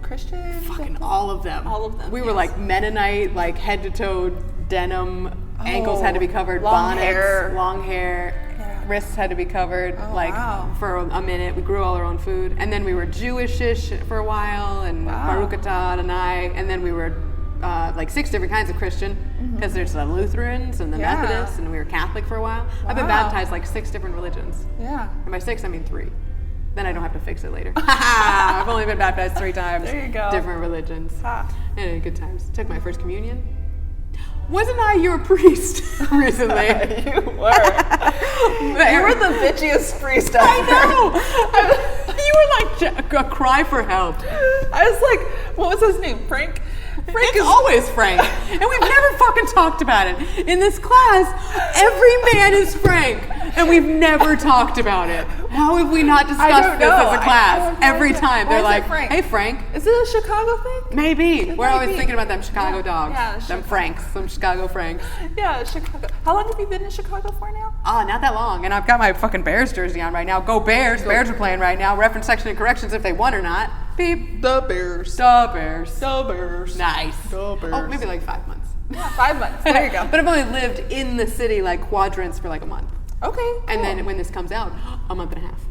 Christian? Fucking all of them. All of them, We were yes. like Mennonite, like head to toe denim. Ankles had to be covered. long Bonnets, hair. long hair. Yeah. Wrists had to be covered. Oh, like wow. for a minute. We grew all our own food, and then we were Jewish-ish for a while, and Wow. Baruch Atah Adonai, and then we were like 6 different kinds of Christian, because there's the Lutherans and the Yeah. Methodists, and we were Catholic for a while. I've been Wow. baptized like 6 different religions. Yeah. And by 6, I mean 3. Then I don't have to fix it later. I've only been baptized 3 times. There you go. Different religions. Ha. And good times. Took my first communion. Wasn't I your priest recently? You were. You were the bitchiest priest ever. I know. You were like a cry for help. I was like, what was his name? Frank? Frank It's always Frank, and we've never fucking talked about it. In this class, every man is Frank, and we've never talked about it. How have we not discussed this as a class? Every time they're like, Frank? "Hey, Frank." Is it a Chicago thing? Maybe. We're always be. thinking about them Chicago dogs. Yeah, them Chicago. Franks, some Chicago Franks. Yeah, Chicago. How long have you been in Chicago for now? Oh, not that long. And I've got my fucking Bears jersey on right now. Go Bears. Bears are playing right now. Reference section and corrections if they won or not. Beep. The Bears. The Bears. The Bears. Nice. The Bears. Oh, maybe like 5 months. Yeah, 5 months. There you go. But I've only lived in the city like quadrants for like a month. Okay. Cool. And then when this comes out, a month and a half.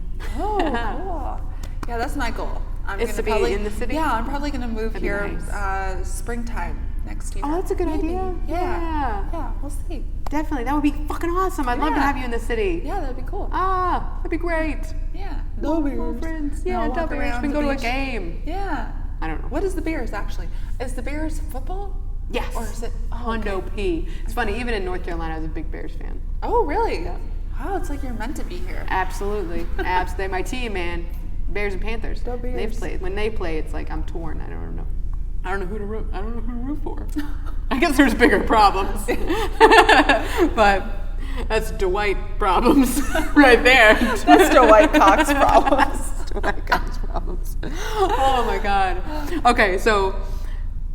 Oh, cool. Yeah, that's my goal. I'm Is gonna to be probably, in the city? Yeah, I'm probably gonna move That'd be here nice. Springtime next year. Oh, that's a good Maybe. idea. Yeah. Yeah, we'll see. Definitely. That would be fucking awesome. I'd love to Yeah. have you in the city. Yeah, that'd be cool. Ah, that'd be great. Yeah. More friends. Yeah, walk the Bears. around We can the go to a beach. game. Yeah. I don't know. What is the Bears actually? Is the Bears football? Yes. Or is it Hondo P. It's funny, even in North Carolina, I was a big Bears fan. Oh, really? Wow, it's like you're meant to be here. Absolutely. They're my team, man. Bears and Panthers. Go Bears. They've played. When they play, it's like I'm torn. I don't know. I don't know who to root for. I guess there's bigger problems. But that's Dwight problems right there. That's Dwight Cox problems. Dwight Cox problems. Oh my god. Okay, so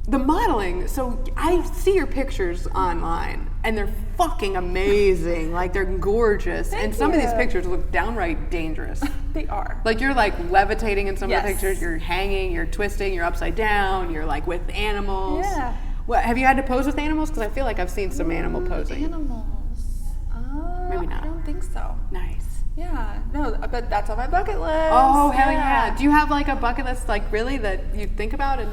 the modeling, so I see your pictures online and they're fucking amazing. Like they're gorgeous. And some of these you. pictures look downright dangerous. They are. Like you're like levitating in some of the Yes. pictures, you're hanging, you're twisting, you're upside down, you're like with animals. Yeah. What, have you had to pose with animals? Because I feel like I've seen some animal posing. Animals. Maybe not. I don't think so. Nice. Yeah. No, but that's on my bucket list. Oh, hell yeah. Do you have like a bucket list like really that you think about and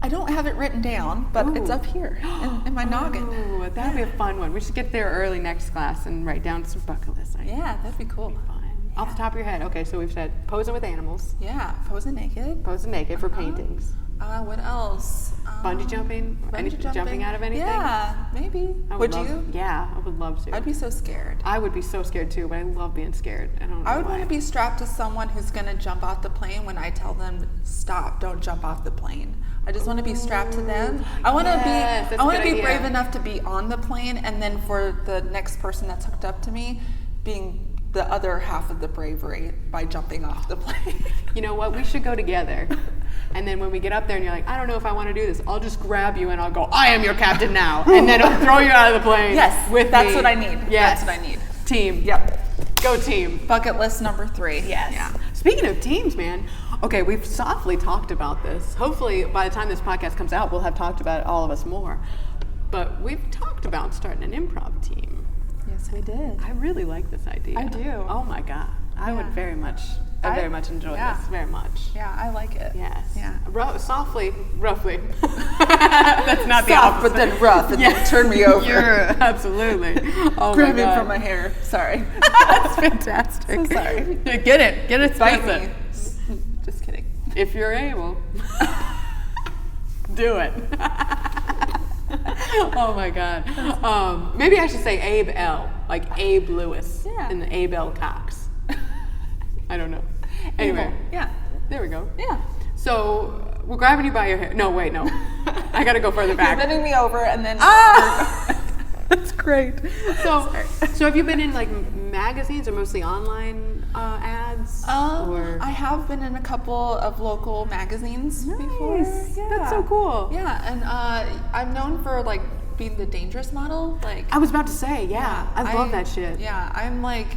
I don't have it written down, but it's Ooh. up here in my noggin. Ooh, that'd be a fun one. We should get there early next class and write down some bucket lists. Yeah, that'd be cool. Fun. Off the top of your head. Okay, so we've said posing with animals, Yeah, posing naked. posing naked for paintings, What else? bungee jumping, Bungee jumping out of anything. Yeah, maybe. I Would love- you? Yeah, I would love to. I'd be so scared. I would be so scared too, but I love being scared. I don't know I would why. want to be strapped to someone who's going to jump off the plane when I tell them stop, don't jump off the plane. I just want to be strapped to them. I want to Yes, that's I a want to good be idea. brave enough to be on the plane, and then for the next person that's hooked up to me, being the other half of the bravery by jumping off the plane. You know what? We should go together. And then when we get up there and you're like, I don't know if I want to do this, I'll just grab you and I'll go, I am your captain now. And then I'll throw you out of the plane. Yes, with that's me. what I need. Yes. That's what I need. Team. Yep. Go team. Bucket list number 3. Yes. Yeah. Speaking of teams, man. Okay, we've softly talked about this. Hopefully, by the time this podcast comes out, we'll have talked about it, all of us more. But we've talked about starting an improv team. Yes, we did. I really like this idea. I do. Oh my god. I would very much enjoy yeah. this. Very much. Yeah, I like it. Yes. Yeah. Softly, roughly. That's not the Soft, opposite. but then rough, and then turn me over. Absolutely. Oh Grab my him god. from my hair. Sorry. That's fantastic. So sorry. Yeah, get it Bite explicit. me. If you're able. Do it. Oh my God. Maybe I should say Abe L. Like Abe Lewis. Yeah. And Abe L. Cox. I don't know. Anyway. Yeah. There we go. Yeah. So we're grabbing you by your hair. No, wait, no. I gotta go further back. You're bending me over and then. That's great. So have you been in like magazines or mostly online ads? Or? I have been in a couple of local magazines before. Yeah. That's so cool. Yeah, and I'm known for like being the dangerous model. Like I was about to say, yeah. I love that shit. Yeah, I'm like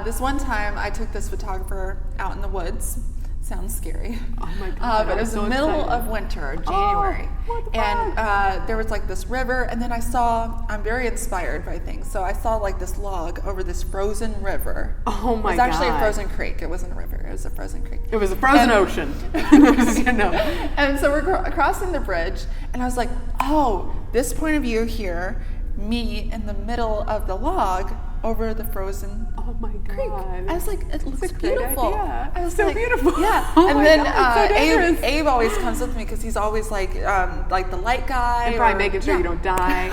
this one time I took this photographer out in the woods. Sounds scary. Oh my God. But it was the middle of winter, January. What the and there was like this river, and then I'm very inspired by things. So I saw like this log over this frozen river. Oh my God. It was actually a frozen creek. It wasn't a river. It was a frozen creek. It was a frozen ocean. And so we're crossing the bridge, and I was like, oh, this point of view here, me in the middle of the log over the frozen Oh my God. creek. I was like, it looks a great beautiful. idea. I was So like, beautiful. Yeah. Oh and my then God, so dangerous. Abe always comes with me because he's always like the light guy. And probably or- making sure you don't die,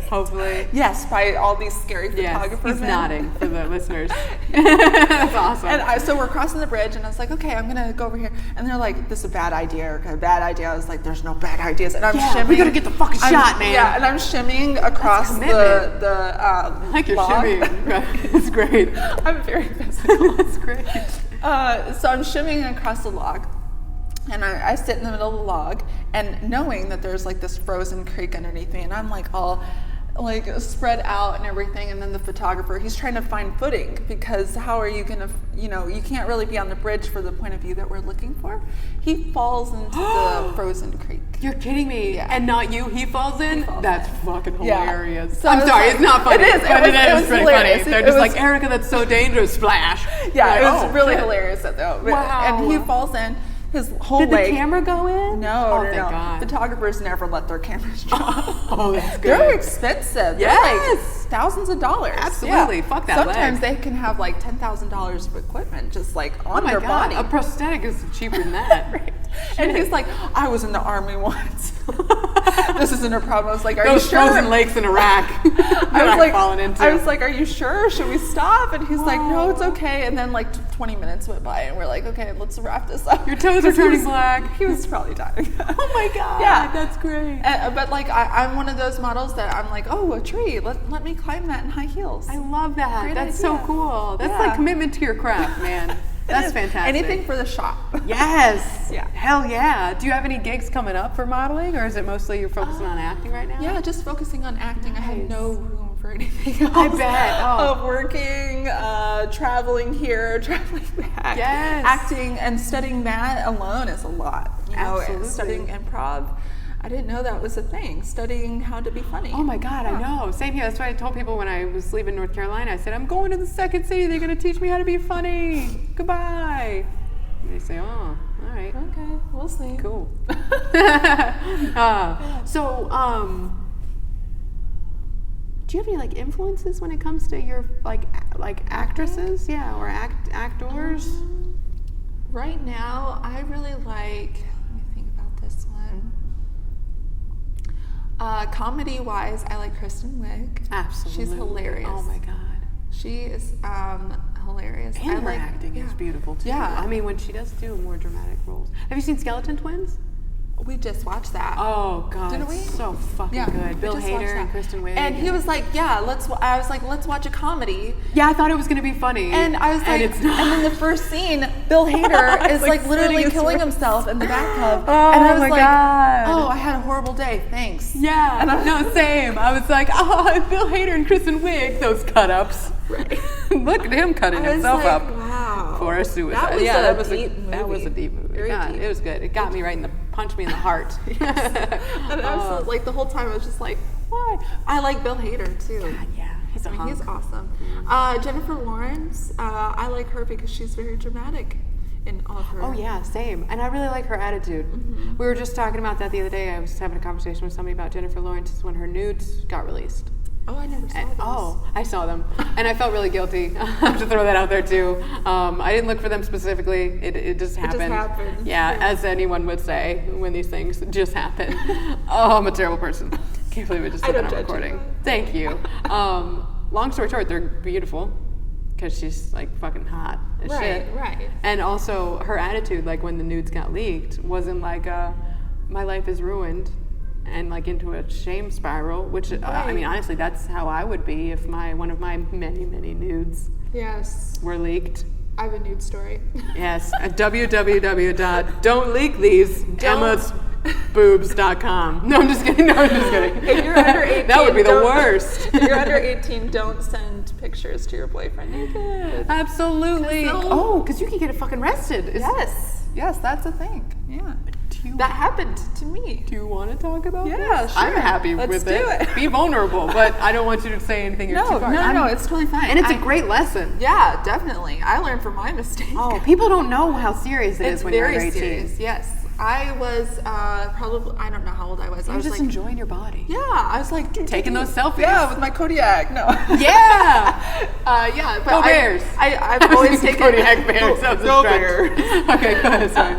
hopefully. Yes, by all these scary Yes, photographers. he's nodding for the listeners. That's awesome. And so we're crossing the bridge, and I was like, okay, I'm gonna go over here. And they're like, this is a bad idea, Erica, a bad idea. I was like, there's no bad ideas. And I'm shimmying. we gotta get the fucking shot, man. Yeah, and I'm shimmying across commitment. the like your log. shimmying. It's great. I'm very physical. That's great. So I'm shimmying across the log, and I sit in the middle of the log, and knowing that there's like this frozen creek underneath me, and I'm like all like spread out and everything, and then the photographer, he's trying to find footing, because how are you gonna, you can't really be on the bridge for the point of view that we're looking for. He falls into the frozen creek. You're kidding me. Yeah. And not you, he falls in? That's fucking Yeah. hilarious. So I'm I was sorry, like- it's not funny. It is. But It was pretty hilarious. funny. They're It just was- like, Erica, that's so dangerous, splash. Yeah, You're it like, was oh, really shit. hilarious though. Wow. And he falls in. His whole Did leg. the camera go in? No, Oh, no, thank no. God. Photographers never let their cameras drop. Oh, that's good. They're expensive. They're Yes. like thousands of dollars. Absolutely. Yeah. Fuck that Sometimes leg. they can have like $10,000 of equipment just like on Oh my their God. body. A prosthetic is cheaper than that. Right. And he's like, I was in the army once. This isn't a problem. I was like, are Those you sure? frozen lakes in Iraq. I was like, are you sure? Should we stop? And he's like, no, it's okay. And then like 20 minutes went by, and we're like, okay, let's wrap this up. Your toes are turning black. He was probably dying. Oh my God. Yeah. That's great. But like, I'm one of those models that I'm like, oh, a tree. Let me climb that in high heels. I love that. Great That's so idea. cool. That's Yeah. like commitment to your craft, man. It That's is. fantastic. Anything for the shop. Yes. Yeah. Hell yeah. Do you have any gigs coming up for modeling, or is it mostly you're focusing on acting right now? Yeah, just focusing on acting. I have Nice. no room for anything else. I bet. Oh. Of working, traveling here, traveling back. Yes. Acting and studying that alone is a lot. Absolutely. And studying improv. I didn't know that was a thing. Studying how to be funny. Oh my God, I know. Same here. That's why I told people when I was leaving North Carolina. I said, I'm going to the second city. They're going to teach me how to be funny. Goodbye. And they say, oh, all right. Okay, we'll see. Cool. Do you have any like influences when it comes to your like actresses? Yeah, or actors? Right now, I really like. Let me think about this one. Comedy-wise, I like Kristen Wiig. Absolutely. She's hilarious. Oh my God. She is hilarious. And I her like acting is beautiful too. Yeah. I mean, when she does do more dramatic roles. Have you seen Skeleton Twins? We just watched that. Oh God, Didn't we? So fucking Yeah, good. we Bill just watched Hader and that. Kristen Wiig. And he was like, "Yeah, let's." I was like, "Let's watch a comedy." Yeah, I thought it was gonna be funny. And I was like, it's not. and then the first scene, Bill Hader is like literally slitting his killing wrist. himself in the bathtub. Oh and I was my like, God. "Oh, I had a horrible day. Thanks." Yeah, no, same. I was like, oh, Bill Hader and Kristen Wiig, those cut-ups. Right. Look at him cutting I was himself like, up wow. for a suicide. That was yeah, a that was deep that was a movie. deep movie. Very God, deep. it was good. It got me right in the punched me in the heart. And I was like the whole time I was just like, why? I like Bill Hader too. God, yeah, he's a hunk. He's awesome. Jennifer Lawrence, I like her because she's very dramatic in all of her. Oh yeah, same. And I really like her attitude. Mm-hmm. We were just talking about that the other day. I was having a conversation with somebody about Jennifer Lawrence when her nudes got released. Oh, I never saw those. I saw them, and I felt really guilty. I have to throw that out there too. I didn't look for them specifically. It just happened. It just happened. Yeah, as anyone would say when these things just happen. Oh, I'm a terrible person. Can't believe I just said that on recording. Thank you. Long story short, they're beautiful because she's like fucking hot as shit. Right. And also her attitude, like when the nudes got leaked, wasn't like my life is ruined. And like into a shame spiral, which I mean, honestly, that's how I would be if one of my many nudes were leaked. I have a nude story. Yes, at www.don'tleakthese.emmasboobs.com. No, I'm just kidding. If you're under 18, that would be the worst. If you're under 18, don't send pictures to your boyfriend naked. Absolutely. Because you can get fucking arrested. Yes, that's a thing. Yeah. That happened to me. Do you want to talk about Yeah, this? sure. I'm happy Let's with do it. Be vulnerable, but I don't want you to say anything you're too far. No, it's totally fine. And it's a great lesson. Yeah, definitely. I learned from my mistake. Oh, people don't know how serious it is when you're under 18. It's very serious, yes. I was probably, I don't know how old I was. I was just like, enjoying your body. Yeah, I was like, Taking those selfies. Yeah, with my Kodiak. No. Yeah. Yeah, but Go Bears. I've always taken Kodiak Bears. That was Go a stretch. Bears. Okay, go ahead. Sorry.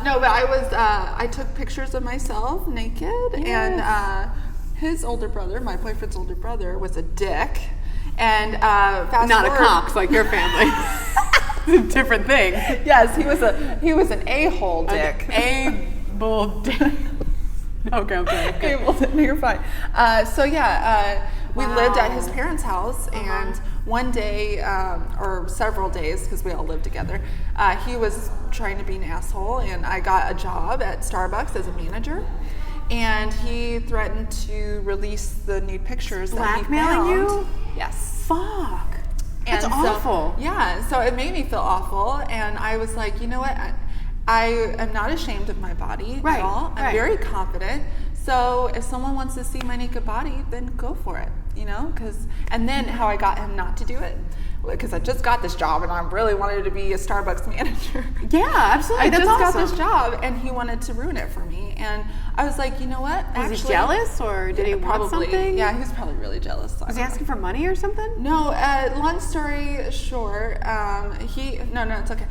No, but I took pictures of myself naked, and his older brother, my boyfriend's older brother, was a dick, and fast Not forward, a cox like your family. It's a different thing. Yes, he was an a-hole dick. A-bull dick. Okay, I'm sorry. Okay. Okay, well, then you're fine. We lived at his parents' house, and one day, or several days, because we all lived together, he was trying to be an asshole, and I got a job at Starbucks as a manager, and he threatened to release the nude pictures that he found. Blackmailing you? Yes. Fuck. That's And awful. So it made me feel awful, and I was like, you know what? I am not ashamed of my body at all. I'm very confident. So if someone wants to see my naked body, then go for it, and then how I got him not to do it, because I just got this job and I really wanted to be a Starbucks manager. Yeah, absolutely. That's awesome. got this job, and he wanted to ruin it for me. And I was like, you know what? Was he jealous, or did he want something? Yeah, he was probably really jealous. Was he asking for money or something? No, long story short, it's okay.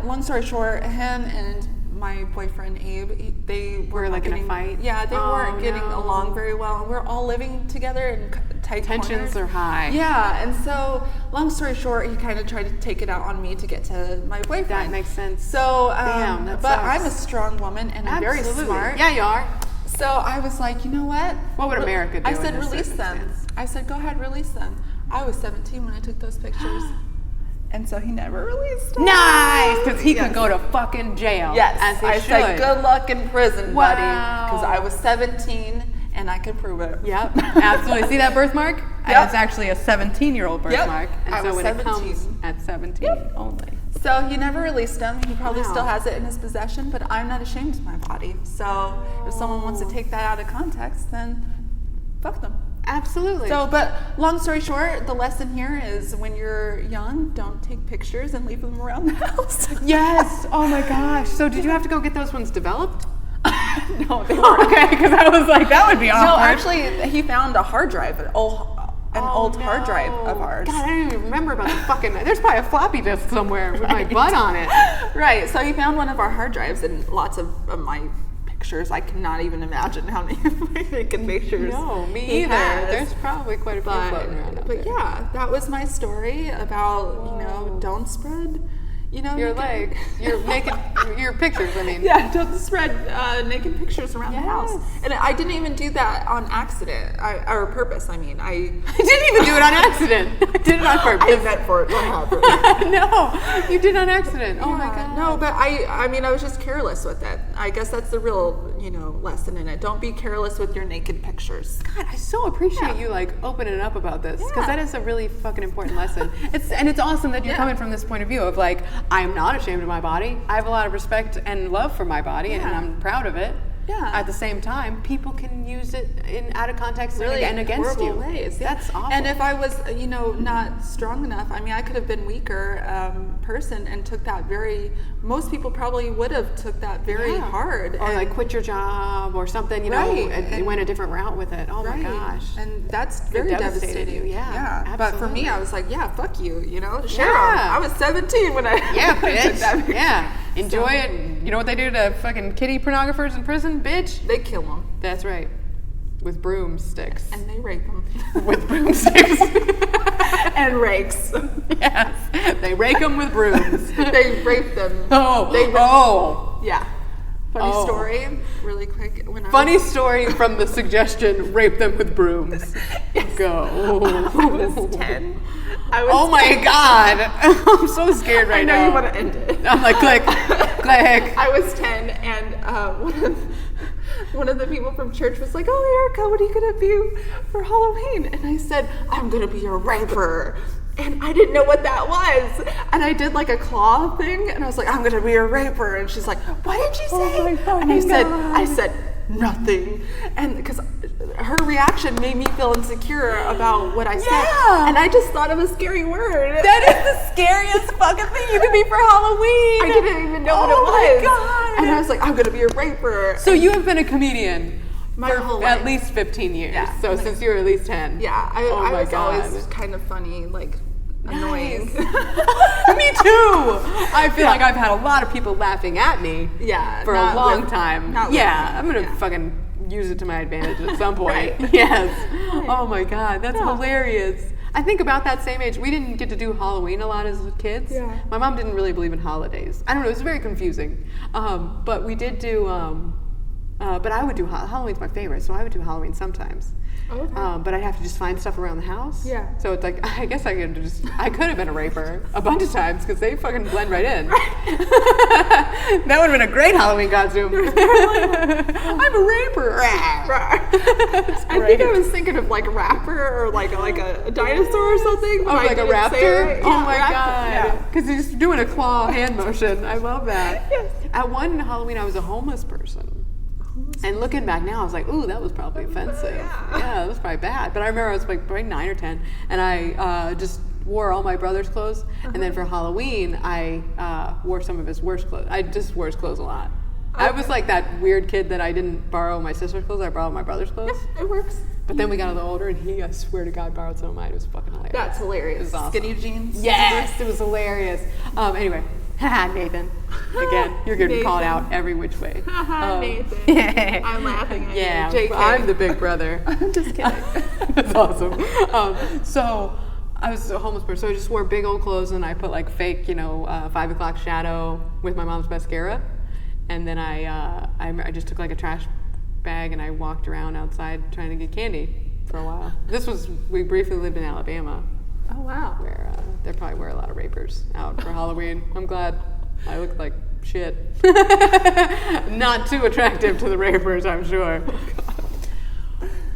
Long story short, him and my boyfriend Abe, they were like in a fight? Yeah, they weren't getting along very well, and we're all living together in tight Tensions corners. are high. Yeah, and so long story short, he kind of tried to take it out on me to get to my boyfriend. That makes sense. So, Damn, that but sucks. I'm a strong woman, and I'm very smart. Yeah, you are. So I was like, you know what? What would America do? I said, in this release them. circumstance? I said, go ahead, release them. I was 17 when I took those pictures. And so he never released them. Nice, because he could go to fucking jail. Yes, as he I should. said, good luck in prison, buddy. Wow. Because I was 17 and I could prove it. Yep, absolutely. See that birthmark? Yep. It's actually a 17-year-old birthmark. And I so was when 17. it comes at 17 only. So he never released them. He probably Wow. still has it in his possession, but I'm not ashamed of my body. So if someone wants to take that out of context, then fuck them. Absolutely. So, but long story short, the lesson here is when you're young, don't take pictures and leave them around the house. Yes. Oh my gosh. So did you have to go get those ones developed? No, they weren't. Okay, because I was like, that would be awkward. No, actually, he found a hard drive, an old hard drive of ours. God, I don't even remember about the fucking. There's probably a floppy disk somewhere with my butt on it. Right. So he found one of our hard drives and lots of my pictures. I cannot even imagine how many of my naked pictures. No, me he either. has. There's probably quite a few floating around out there. But yeah, that was my story about don't spread. Your leg, your naked, your pictures. I mean, Yeah, don't spread naked pictures around the house. Yes. And I didn't even do that on accident, or purpose. I mean, I didn't even do it on accident. I did it on purpose. I meant for it to happen. No, you did on accident. Oh my god. No, but I mean, I was just careless with it. I guess that's the real, lesson in it. Don't be careless with your naked pictures. God, I so appreciate you opening up about this, because Yeah. that is a really fucking important lesson. It's awesome that you're coming from this point of view of I'm not ashamed of my body. I have a lot of respect and love for my body, and I'm proud of it. Yeah. At the same time, people can use it out of context and against horrible you. ways. Yeah. That's awful. And if I was, not strong enough, I mean, I could have been weaker person and took that most people probably would have took that very hard. Or like quit your job or something, and went a different route with it. Oh my gosh. And that's very devastating. You. Yeah. But for me, I was like, yeah, fuck you, Cheryl. Yeah. I was 17 when I bitch. that. Yeah. Enjoy it. You know what they do to fucking kitty pornographers in prison, bitch? They kill them. That's right. With broomsticks. And they rape them. With broomsticks. And rakes. Yes. They rake them with brooms. They rape them. Yeah. Funny story, really quick. Funny story from the suggestion, rape them with brooms. Yes. Go. I was 10. Oh my God. I'm so scared right now. I know you want to end it. I'm like, click. I was 10 and one of the people from church was like, oh, Erica, what are you going to be for Halloween? And I said, I'm going to be a raper. And I didn't know what that was. And I did like a claw thing. And I was like, I'm going to be a raper. And she's like, what did you say? And I said, nothing. And because her reaction made me feel insecure about what I said. And I just thought of a scary word. That is the scariest fucking thing you could be for Halloween. I didn't even know what it was. My God. And I was like, I'm going to be a raper. So you have been a comedian my whole life. At least 15 years. Yeah. So since you were at least 10. Yeah. I was always kind of funny, like annoying. Me too. I feel like I've had a lot of people laughing at me for a long time. I'm going to fucking use it to my advantage at some point. Yes. Oh my God, that's hilarious. I think about that same age, we didn't get to do Halloween a lot as kids. Yeah. My mom didn't really believe in holidays. I don't know, it was very confusing. But we did do, but I would do, Halloween's my favorite, so I would do Halloween sometimes. Okay. But I'd have to just find stuff around the house. Yeah. So it's like, I guess I could have been a raper a bunch of times because they fucking blend right in. That would have been a great Halloween costume. I'm a raper. I think I was thinking of like a rapper or like a dinosaur or something. Oh, like a raptor? Oh my God. Because he's just doing a claw hand motion. I love that. Yes. At one Halloween, I was a homeless person. And looking back now, I was like, ooh, that was probably offensive. Yeah, that was probably bad. But I remember I was like probably 9 or 10, and I just wore all my brother's clothes. And then for Halloween, I wore some of his worst clothes. I just wore his clothes a lot. I was like that weird kid that I didn't borrow my sister's clothes. I borrowed my brother's clothes. Yeah, it works. But then we got a little older, and he, I swear to God, borrowed some of mine. It was fucking hilarious. That's hilarious. It was awesome. Skinny jeans? Yes, it was hilarious. Anyway. Nathan. Again, you're getting called out every which way. Nathan. I'm laughing at you. JK. I'm the big brother. I'm just kidding. That's awesome. So I was a homeless person, so I just wore big old clothes and I put like fake, 5 o'clock shadow with my mom's mascara. And then I just took like a trash bag and I walked around outside trying to get candy for a while. We briefly lived in Alabama. Oh, wow. Where there probably were a lot of rapers out for Halloween. I'm glad I looked like shit. Not too attractive to the rapers, I'm sure.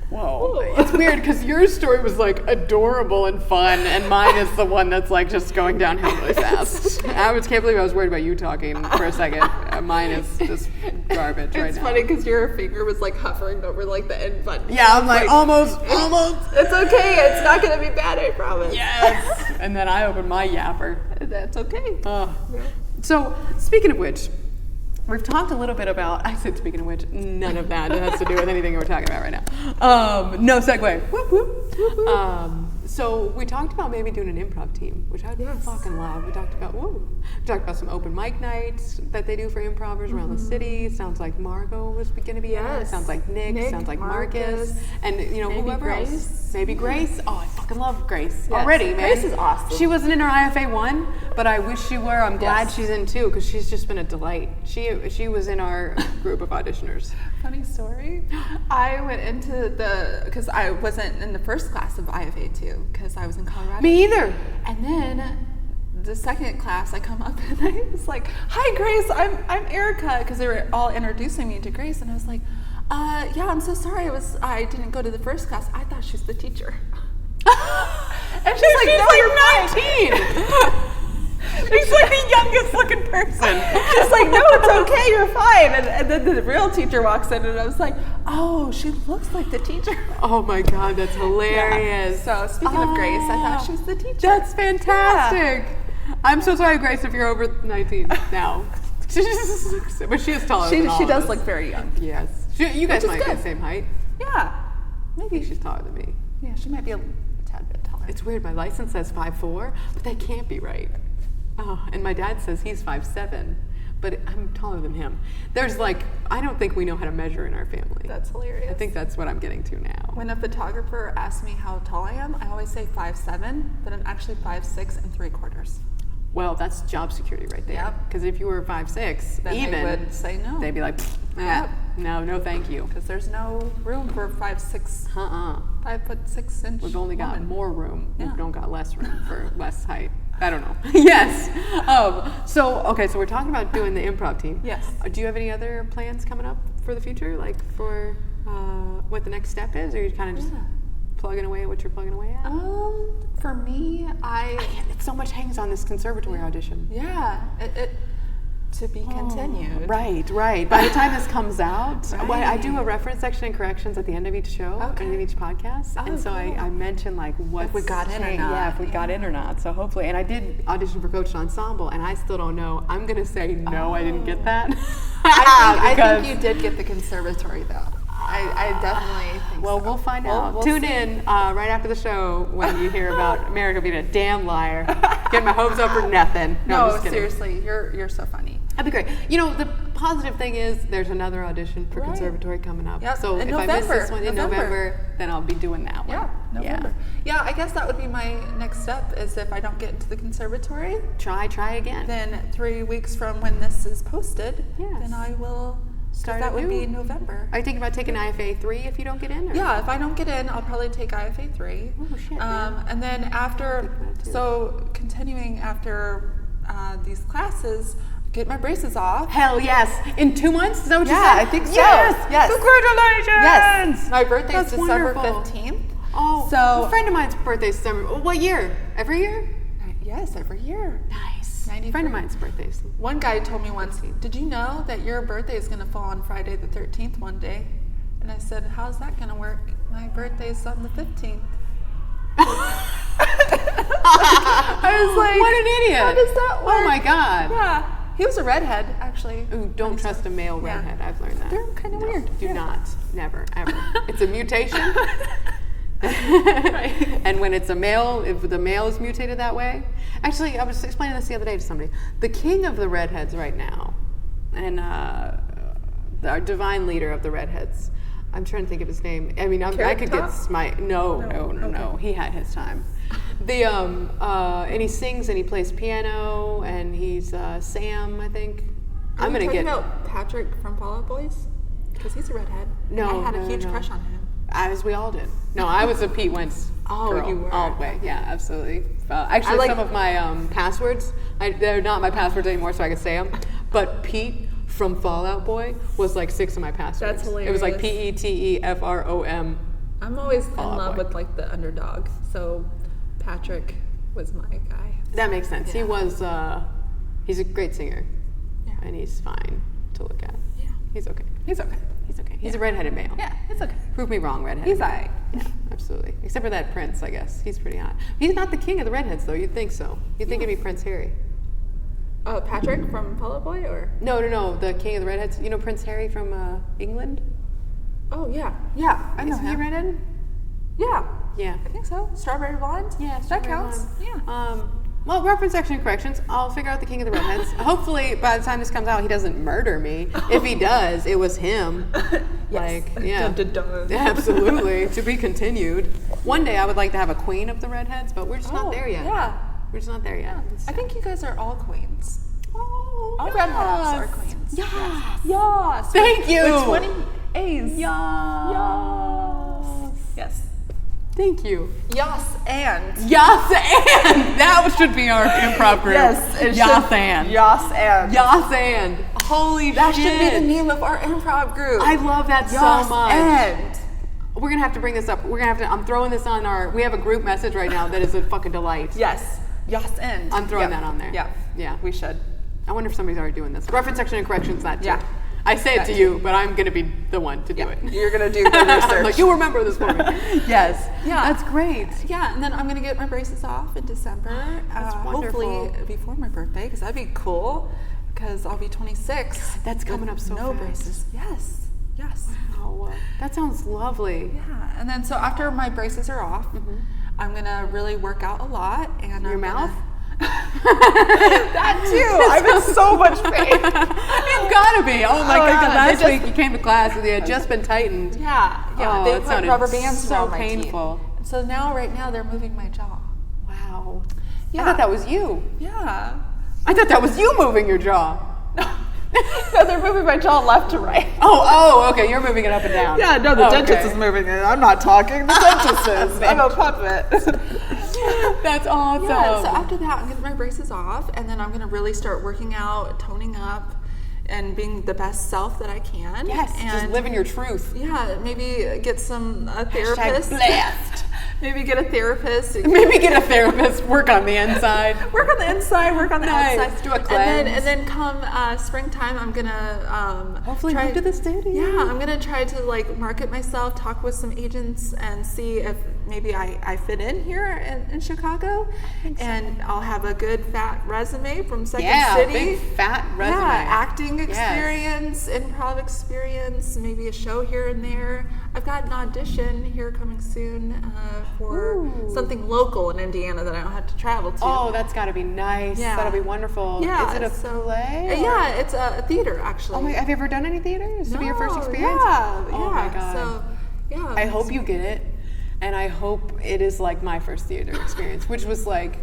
Whoa. It's weird because your story was like adorable and fun, and mine is the one that's like just going downhill really fast. I can't believe I was worried about you talking for a second. Mine is just garbage right now. It's funny because your finger was like hovering over like the end button. Yeah, I'm like almost. It's okay. It's not going to be bad, I promise. Yes. And then I opened my yapper. That's okay. So, speaking of which, we've talked a little bit about, I said speaking of which, none of that has to do with anything we're talking about right now. No segue. Whoop, whoop. So we talked about maybe doing an improv team, which I'd fucking love. We talked about some open mic nights that they do for improvers around the city. Sounds like Margot was going to be in it. Sounds like Nick. Sounds like Marcus. And maybe whoever Grace. Else. Maybe Grace. Oh, I fucking love Grace already, man. Grace is awesome. She wasn't in her IFA 1, but I wish she were. I'm glad she's in 2 because she's just been a delight. She was in our group of auditioners. Funny story. I went into because I wasn't in the first class of IFA 2 because I was in Colorado. Me either. And then the second class, I come up and I was like, "Hi, Grace. I'm Erica," because they were all introducing me to Grace, and I was like, "Yeah, I'm so sorry. I didn't go to the first class. I thought she was the teacher." And she's like, "No, you're 19." She's like the youngest looking person. She's like, no, it's okay, you're fine. And then the real teacher walks in, and I was like, oh, she looks like the teacher. Oh my God, that's hilarious. So speaking of Grace, I thought she was the teacher. That's fantastic. I'm so sorry, Grace, if you're over 19 now. But she is taller than all She of does us. look very young. Yes. You guys Which is might be good. the same height. Yeah. I think she's taller than me. Yeah, she might be a tad bit taller. It's weird. My license says 5'4", but that can't be right. Oh, and my dad says he's 5'7", but I'm taller than him. There's like, I don't think we know how to measure in our family. That's hilarious. I think that's what I'm getting to now. When a photographer asks me how tall I am, I always say 5'7", but I'm actually 5'6" and 3/4. Well, that's job security right there. Yep. Because if you were 5'6", Then even they would say no. they'd be like, Yep. no, thank you. Because there's no room for 5'6", 5'6" We've only got woman. more room. Yeah. We don't got less room for less height. I don't know. Yes. So we're talking about doing the improv team. Yes. Do you have any other plans coming up for the future, like for what the next step is, or you kind of just plugging away at what you're plugging away at? For me, So much hangs on this conservatory audition. it to be continued. Right. By the time this comes out, well, I do a Right. reference section and corrections at the end of each show, Okay. end of each podcast, Oh, and so cool. I mention like what If we got in or not. Yeah, if we got in or not. So hopefully, and I did audition for Coach Ensemble, and I still don't know. I'm gonna say no, I didn't get that. I Because- think you did get the conservatory though. I definitely think Well, so. we'll find out. We'll Tune see. in right after the show when you hear about America being a damn liar. Get my hopes up for nothing. I'm No, just kidding. seriously, you're so funny. That'd be great. You know, the positive thing is there's another audition for Right. conservatory coming up. Yep, So in if I miss this November. one in November, then I'll be doing that one. Yeah, November. Yeah, I guess that would be my next step is if I don't get into the conservatory, Try again. then 3 weeks from when this is posted, Yes. then I will Start that would anew. be November. Are you thinking about taking IFA 3 if you don't get in? Or? Yeah, if I don't get in, I'll probably take IFA 3. Oh, shit, man. And then after, that too. so continuing after these classes, get my braces off. Hell yes. In 2 months? Is that what you Yeah, said? I think so. Yes. Yes. Congratulations. Yes. My birthday That's is December wonderful. 15th. Oh, So- a friend of mine's birthday is December. What year? Every year? Yes, every year. Nice. 93. A friend of mine's birthdays. One guy told me once, did you know that your birthday is going to fall on Friday the 13th one day? And I said, how's that going to work? My birthday's on the 15th. I was like, What an idiot. How does that work? Oh my God. Yeah. He was a redhead, actually. Ooh, don't trust a male Yeah. redhead. I've learned that. They're kind of No, weird. Do Yeah. not. Never. Ever. It's a mutation. Right. And when it's a male, if the male is mutated that way. Actually, I was explaining this the other day to somebody. The king of the redheads right now, and our divine leader of the redheads, I'm trying to think of his name. I mean, I could get No. He had his time. And he sings and he plays piano and he's Sam, I think. I'm gonna get. about Patrick from Fall Out Boys? Because he's a redhead. No, I had a no, huge no. crush on him. As we all did. No, I was a Pete Wentz. Oh, girl, you were. all the way. Yeah, absolutely. Actually, I like- some of my passwords, they're not my passwords anymore, so I can say them. But Pete from Fall Out Boy was like 6 of my passwords. That's It was like hilarious. PETEFROM. I'm always in Fall Out love Boy. with like the underdog. So Patrick was my guy. That makes sense. He Yeah. was. He's a great singer, Yeah. and he's fine to look at. Yeah. He's okay. He's okay. He's okay. He's a redheaded male. Yeah, it's okay. Prove me wrong, redhead. He's alright. Yeah, absolutely. Except for that Prince, I guess. He's pretty hot. He's not the king of the redheads, though. You'd think so. You'd think it'd be Prince Harry. Patrick from Fall Out Boy, or? No. The king of the redheads. You know Prince Harry from England? Oh yeah, yeah. I know Is he him. redhead? Yeah, Yeah. I think so. Strawberry blonde. Yeah, that Strawberry counts. Blonde. Yeah. Well, reference section and corrections. I'll figure out the king of the redheads. Hopefully, by the time this comes out, he doesn't murder me. If he does, it was him. Yes. Like, yeah. Dun, dun, dun. Absolutely. To be continued. One day I would like to have a queen of the redheads, but we're just not there yet. Yeah. We're just not there yet. I think you guys are all queens. Oh, All redheads are queens. Yes. Yes. Thank you. With 20 A's. Yes. Yes. Thank you. Yes, and. Yes, and that should be our improv group. Yes, and. Yes, and. Yes, and. Holy That shit. should be the name of our improv group. I love that Yes, so much. and. We're gonna have to bring this up. I'm throwing this on we have a group message right now that is a fucking delight. Yes. Yes, and I'm throwing that on there. Yeah. Yeah. We should. I wonder if somebody's already doing this. Reference section and corrections, that too. Yeah. I say it to you, but I'm going to be the one to do it. You're gonna do the research. Like, you remember this for me. Yes. Yeah. That's great. Yeah, and then I'm gonna get my braces off in December. That's wonderful. Hopefully before my birthday, because that'd be cool. Because I'll be 26. That's coming up so no fast. braces. Yes. Yes. Wow. That sounds lovely. Yeah, and then so after my braces are off, I'm gonna really work out a lot. And Your I'm mouth? That too. I'm in so much pain. You've got to be. Oh my God. Last week you came to class and they had just been tightened. Yeah. Oh, they that put sounded rubber bands so around my painful. teeth. So right now they're moving my jaw. Wow. Yeah. I thought that was you. Yeah. I thought that was you moving your jaw. No, they're moving my jaw left to right. Oh, okay. You're moving it up and down. Yeah, no, the dentist is moving it. I'm not talking. The dentist is. I'm a puppet. That's awesome. Yeah, so after that, I'm getting my braces off, and then I'm going to really start working out, toning up, and being the best self that I can. Yes, and just living your truth. Yeah, maybe get a therapist. Blessed. Maybe get a therapist. Maybe get a therapist. Work on the inside. Work on the inside. Work on the Nice. outside. Do a cleanse. And then come springtime, I'm gonna Hopefully try move to the studio. Yeah, I'm gonna try to like market myself, talk with some agents, and see if maybe I fit in here in Chicago. And I'll have a good fat resume from Second City. Big fat resume. Yeah, acting experience, improv experience, maybe a show here and there. I've got an audition here coming soon for something local in Indiana that I don't have to travel to. Oh, that's got to be nice. Yeah. That'll be wonderful. Yeah, Is it a play? Yeah, it's a theater actually. Oh my, have you ever done any theater? This will be your first No, experience? Yeah, Oh my God. So, yeah. I hope you get it. And I hope it is like my first theater experience, which was like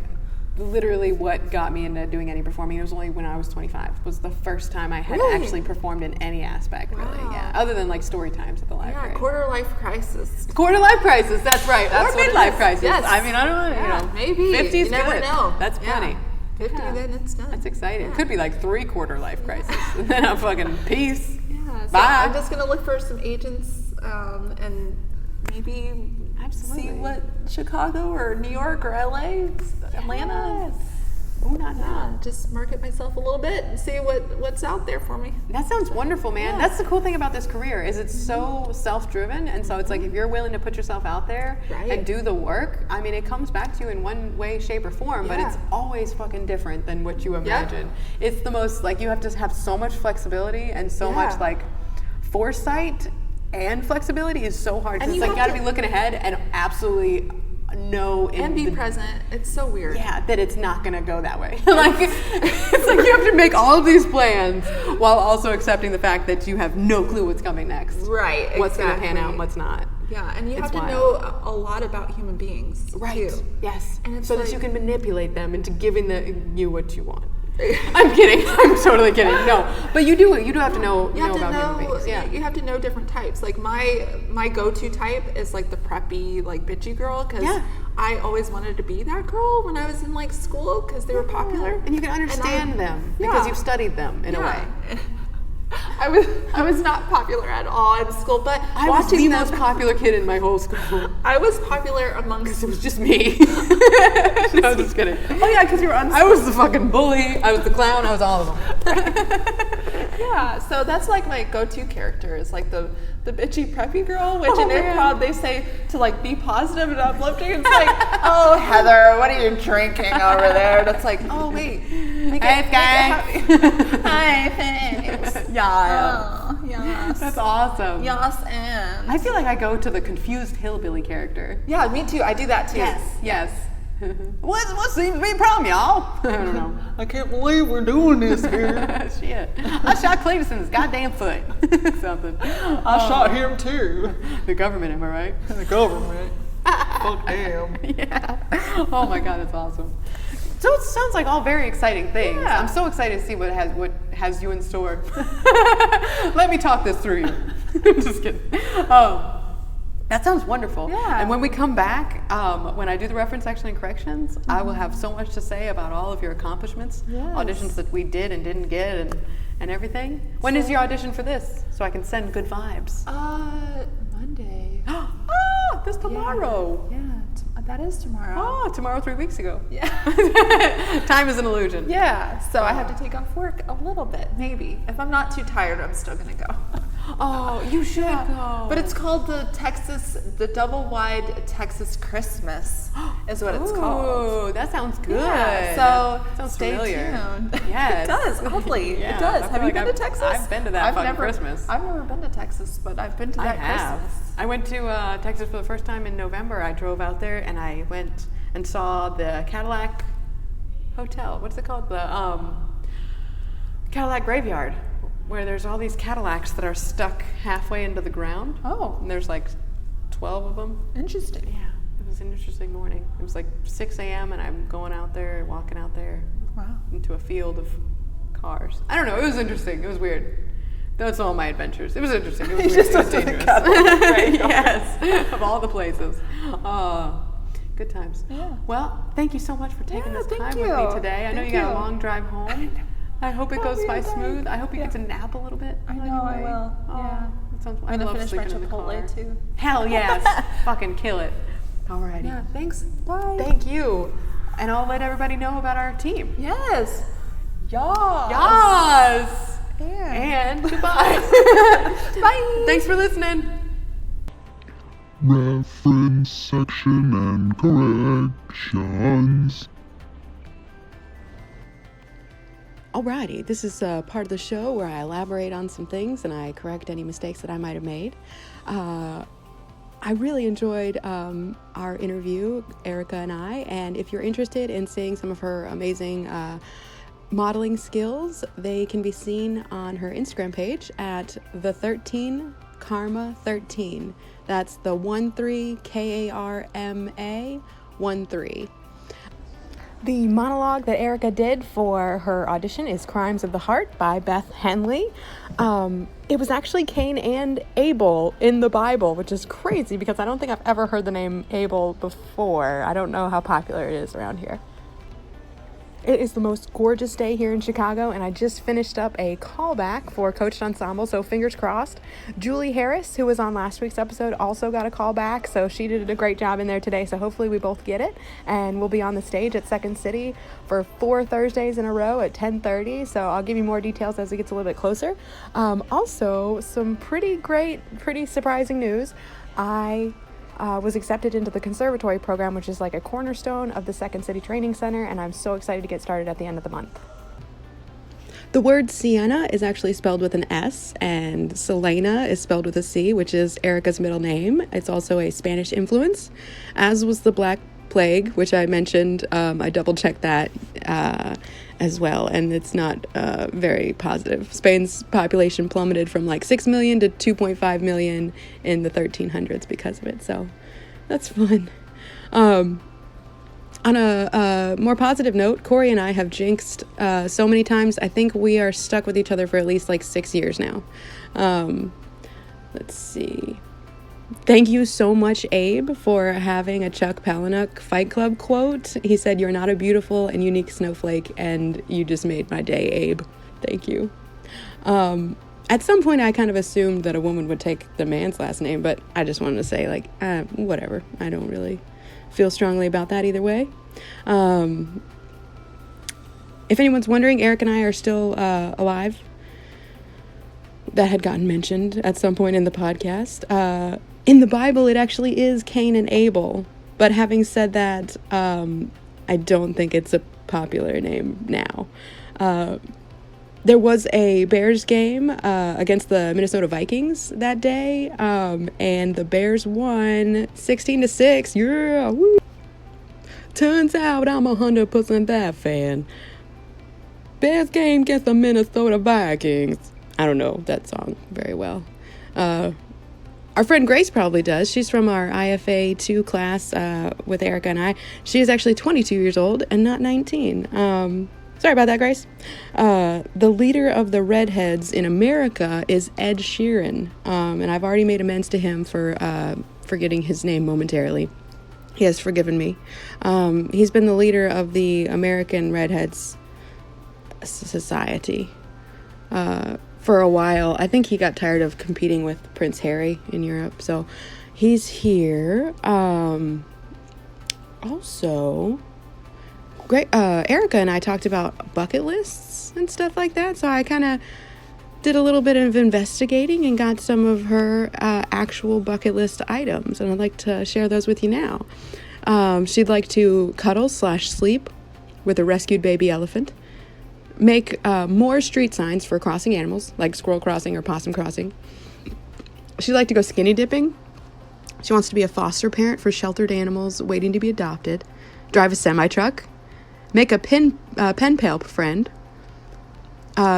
literally what got me into doing any performing. It was only when I was 25. Was the first time I had actually performed in any aspect, really. Yeah. Other than like story times at the library. Yeah, quarter life crisis. Quarter life crisis, that's right. That's or what it midlife is. crisis. Yes. I mean, I don't know, Yeah, maybe. 50 is You never good. know. That's plenty. 50, then it's done. That's exciting. It could be like 3/4 life crisis. And then I'm fucking peace. Yeah, so Bye. I'm just gonna look for some agents and maybe see what Chicago or New York or LA, Atlanta. Oh, not. Just market myself a little bit and see what's out there for me. That sounds wonderful, man. That's the cool thing about this career is it's so self-driven, and so it's like if you're willing to put yourself out there and do the work, I mean, it comes back to you in one way, shape, or form, but it's always fucking different than what you imagine. It's the most, like, you have to have so much flexibility and so much, like, foresight and flexibility is so hard. Because it's like you gotta be looking ahead and absolutely know and be present. It's so weird. Yeah, that it's not gonna go that way. Like it's like you have to make all of these plans while also accepting the fact that you have no clue what's coming next. Right. What's gonna pan out and what's not. Yeah, and you have to know a lot about human beings. Right. Too. Yes. And it's so like, that you can manipulate them into giving you what you want. I'm kidding. I'm totally kidding. No, but you do have to know about human beings. Yeah. You have to know different types. Like my go-to type is like the preppy, like bitchy girl, because I always wanted to be that girl when I was in like school because they were popular. And you can understand them because you've studied them in a way. I was not popular at all in school, but I was the most popular kid in my whole school. I was popular amongst. It was just me. No, I'm just kidding. Oh yeah, because you were on. I was the fucking bully. I was the clown. I was all of them. Yeah, so that's like my go-to character is like the bitchy preppy girl, which in improv they say to like be positive and uplifting. It's like, oh Heather, what are you drinking over there? And it's like, oh wait, Hey guys. Hi, thanks. Yeah. Oh, yes. That's awesome. Yes, and I feel like I go to the confused hillbilly character. yeah, me too. I do that too. Yes. What seems to be a problem, y'all? I don't know. I can't believe we're doing this here. Shit. I shot Cletus in his goddamn foot. Something. I shot him too. The government, am I right? The government. Fuck damn. Yeah. Oh my god, that's awesome. So it sounds like all very exciting things. Yeah. I'm so excited to see what has you in store. Let me talk this through you. I'm just kidding. That sounds wonderful. Yeah. And when we come back, when I do the reference section and corrections, I will have so much to say about all of your accomplishments, auditions that we did and didn't get, and everything. When is your audition for this? So I can send good vibes. Monday. This tomorrow. Yeah, That is tomorrow. Oh, tomorrow 3 weeks ago. Yeah. Time is an illusion. Yeah, so I have to take off work a little bit, maybe. If I'm not too tired, I'm still gonna go. Oh, you should go. But it's called the double wide Texas Christmas is what it's called. Oh, that sounds good. Yeah, so sounds stay familiar. tuned. Yes. It does, oddly. Yeah, It does. I Have feel you like been to Texas? I've been to that fucking Christmas. I've never been to Texas, but I've been to that I have. Christmas. I went to Texas for the first time in November. I drove out there and I went and saw the Cadillac Hotel. What's it called? The Cadillac Graveyard, where there's all these Cadillacs that are stuck halfway into the ground. Oh. And there's like 12 of them. Interesting. Yeah, it was an interesting morning. It was like 6 a.m. and I'm going out there, walking out there Wow. into a field of cars. I don't know. It was interesting. It was weird. That's all my adventures. It was interesting. It was weird. It was dangerous. Yes, of all the places. Good times. Yeah. Well, thank you so much for taking Yeah, this thank time with you. me today. I know Thank you got a you. long drive home. I hope it goes be by okay. smooth. I hope you get to nap a little bit. I on know, your I way. will. Oh, Yeah. That sounds. I'm I gonna love finish my sleeping in the car. Chipotle too. Hell yes. Fucking kill it. Alrighty. Yeah, thanks. Bye. Thank you. And I'll let everybody know about our team. Yes. Yas. Yes. And And goodbye. bye. Thanks for listening. Reference section and corrections. Alrighty, this is part of the show where I elaborate on some things and I correct any mistakes that I might have made. I really enjoyed our interview, Erica and I, and if you're interested in seeing some of her amazing modeling skills, they can be seen on her Instagram page at the 13 Karma 13. That's the 13 KARMA 13. The monologue that Erica did for her audition is Crimes of the Heart by Beth Henley. It was actually Cain and Abel in the Bible, which is crazy because I don't think I've ever heard the name Abel before. I don't know how popular it is around here. It is the most gorgeous day here in Chicago, and I just finished up a callback for Coached Ensemble, so fingers crossed. Julie Harris, who was on last week's episode, also got a call back, so she did a great job in there today, so hopefully we both get it, and we'll be on the stage at Second City for 4 Thursdays in a row at 10:30, so I'll give you more details as it gets a little bit closer. Also, some pretty surprising news. I was accepted into the conservatory program, which is like a cornerstone of the Second City Training Center, and I'm so excited to get started at the end of the month. The word Sienna is actually spelled with an S, and Celena is spelled with a C, which is Erica's middle name. It's also a Spanish influence, as was the Black Plague, which I mentioned. I double-checked that as well, and it's not very positive. Spain's population plummeted from like 6 million to 2.5 million in the 1300s because of it, so that's fun. On a more positive note, Corey and I have jinxed so many times. I think we are stuck with each other for at least like 6 years now. Let's see. Thank you so much, Abe, for having a Chuck Palahniuk Fight Club quote. He said, "You're not a beautiful and unique snowflake," and you just made my day, Abe. Thank you. At some point, I kind of assumed that a woman would take the man's last name, but I just wanted to say, like, whatever. I don't really feel strongly about that either way. If anyone's wondering, Eric and I are still alive. That had gotten mentioned at some point in the podcast. In the Bible, it actually is Cain and Abel. But having said that, I don't think it's a popular name now. There was a Bears game against the Minnesota Vikings that day, and the Bears won 16-6. Yeah, woo! Turns out I'm 100% that fan. Bears game against the Minnesota Vikings. I don't know that song very well. Our friend Grace probably does. She's from our IFA 2 class with Erica and I. She is actually 22 years old and not 19. Sorry about that, Grace. The leader of the Redheads in America is Ed Sheeran, and I've already made amends to him for forgetting his name momentarily. He has forgiven me. He's been the leader of the American Redheads Society for a while. I think he got tired of competing with Prince Harry in Europe, so he's here. Also, great. Erica and I talked about bucket lists and stuff like that. So I kind of did a little bit of investigating and got some of her actual bucket list items, and I'd like to share those with you now. She'd like to cuddle/sleep with a rescued baby elephant, make more street signs for crossing animals, like squirrel crossing or possum crossing. She'd like to go skinny dipping. She wants to be a foster parent for sheltered animals waiting to be adopted, drive a semi-truck, make a pen pal friend,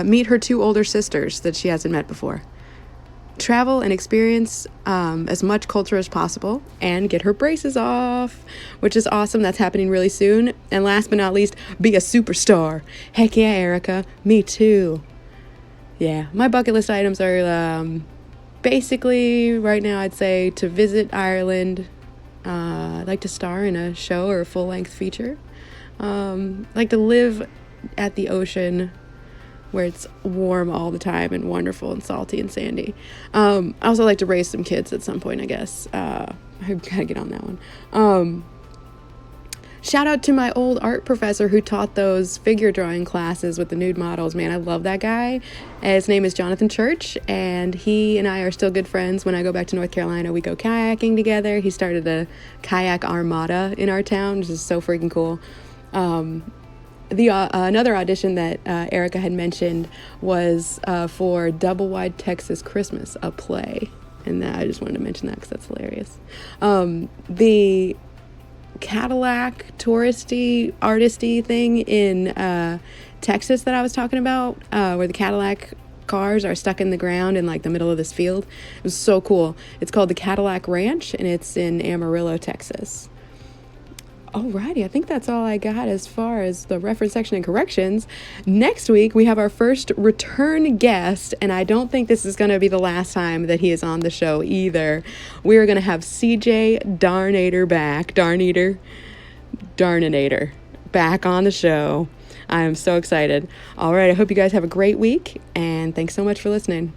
meet her 2 older sisters that she hasn't met before, travel and experience as much culture as possible, and get her braces off, which is awesome. That's happening really soon. And last but not least, be a superstar. Heck yeah, Erica. Me too. Yeah, my bucket list items are basically, right now, I'd say to visit Ireland. I'd like to star in a show or a full-length feature. I'd like to live at the ocean where it's warm all the time and wonderful and salty and sandy. I also like to raise some kids at some point, I guess. I gotta get on that one. Shout out to my old art professor who taught those figure drawing classes with the nude models. Man, I love that guy. His name is Jonathan Church, and he and I are still good friends. When I go back to North Carolina, we go kayaking together. He started a kayak armada in our town, which is so freaking cool. Another audition that Erica had mentioned was for Double Wide Texas Christmas, a play. And I just wanted to mention that because that's hilarious. The Cadillac touristy, artisty thing in Texas that I was talking about, where the Cadillac cars are stuck in the ground in like the middle of this field. It was so cool. It's called the Cadillac Ranch, and it's in Amarillo, Texas. Alrighty, I think that's all I got as far as the reference section and corrections. Next week, we have our first return guest, and I don't think this is going to be the last time that he is on the show either. We are going to have CJ Darnator back on the show. I am so excited. All right, I hope you guys have a great week, and thanks so much for listening.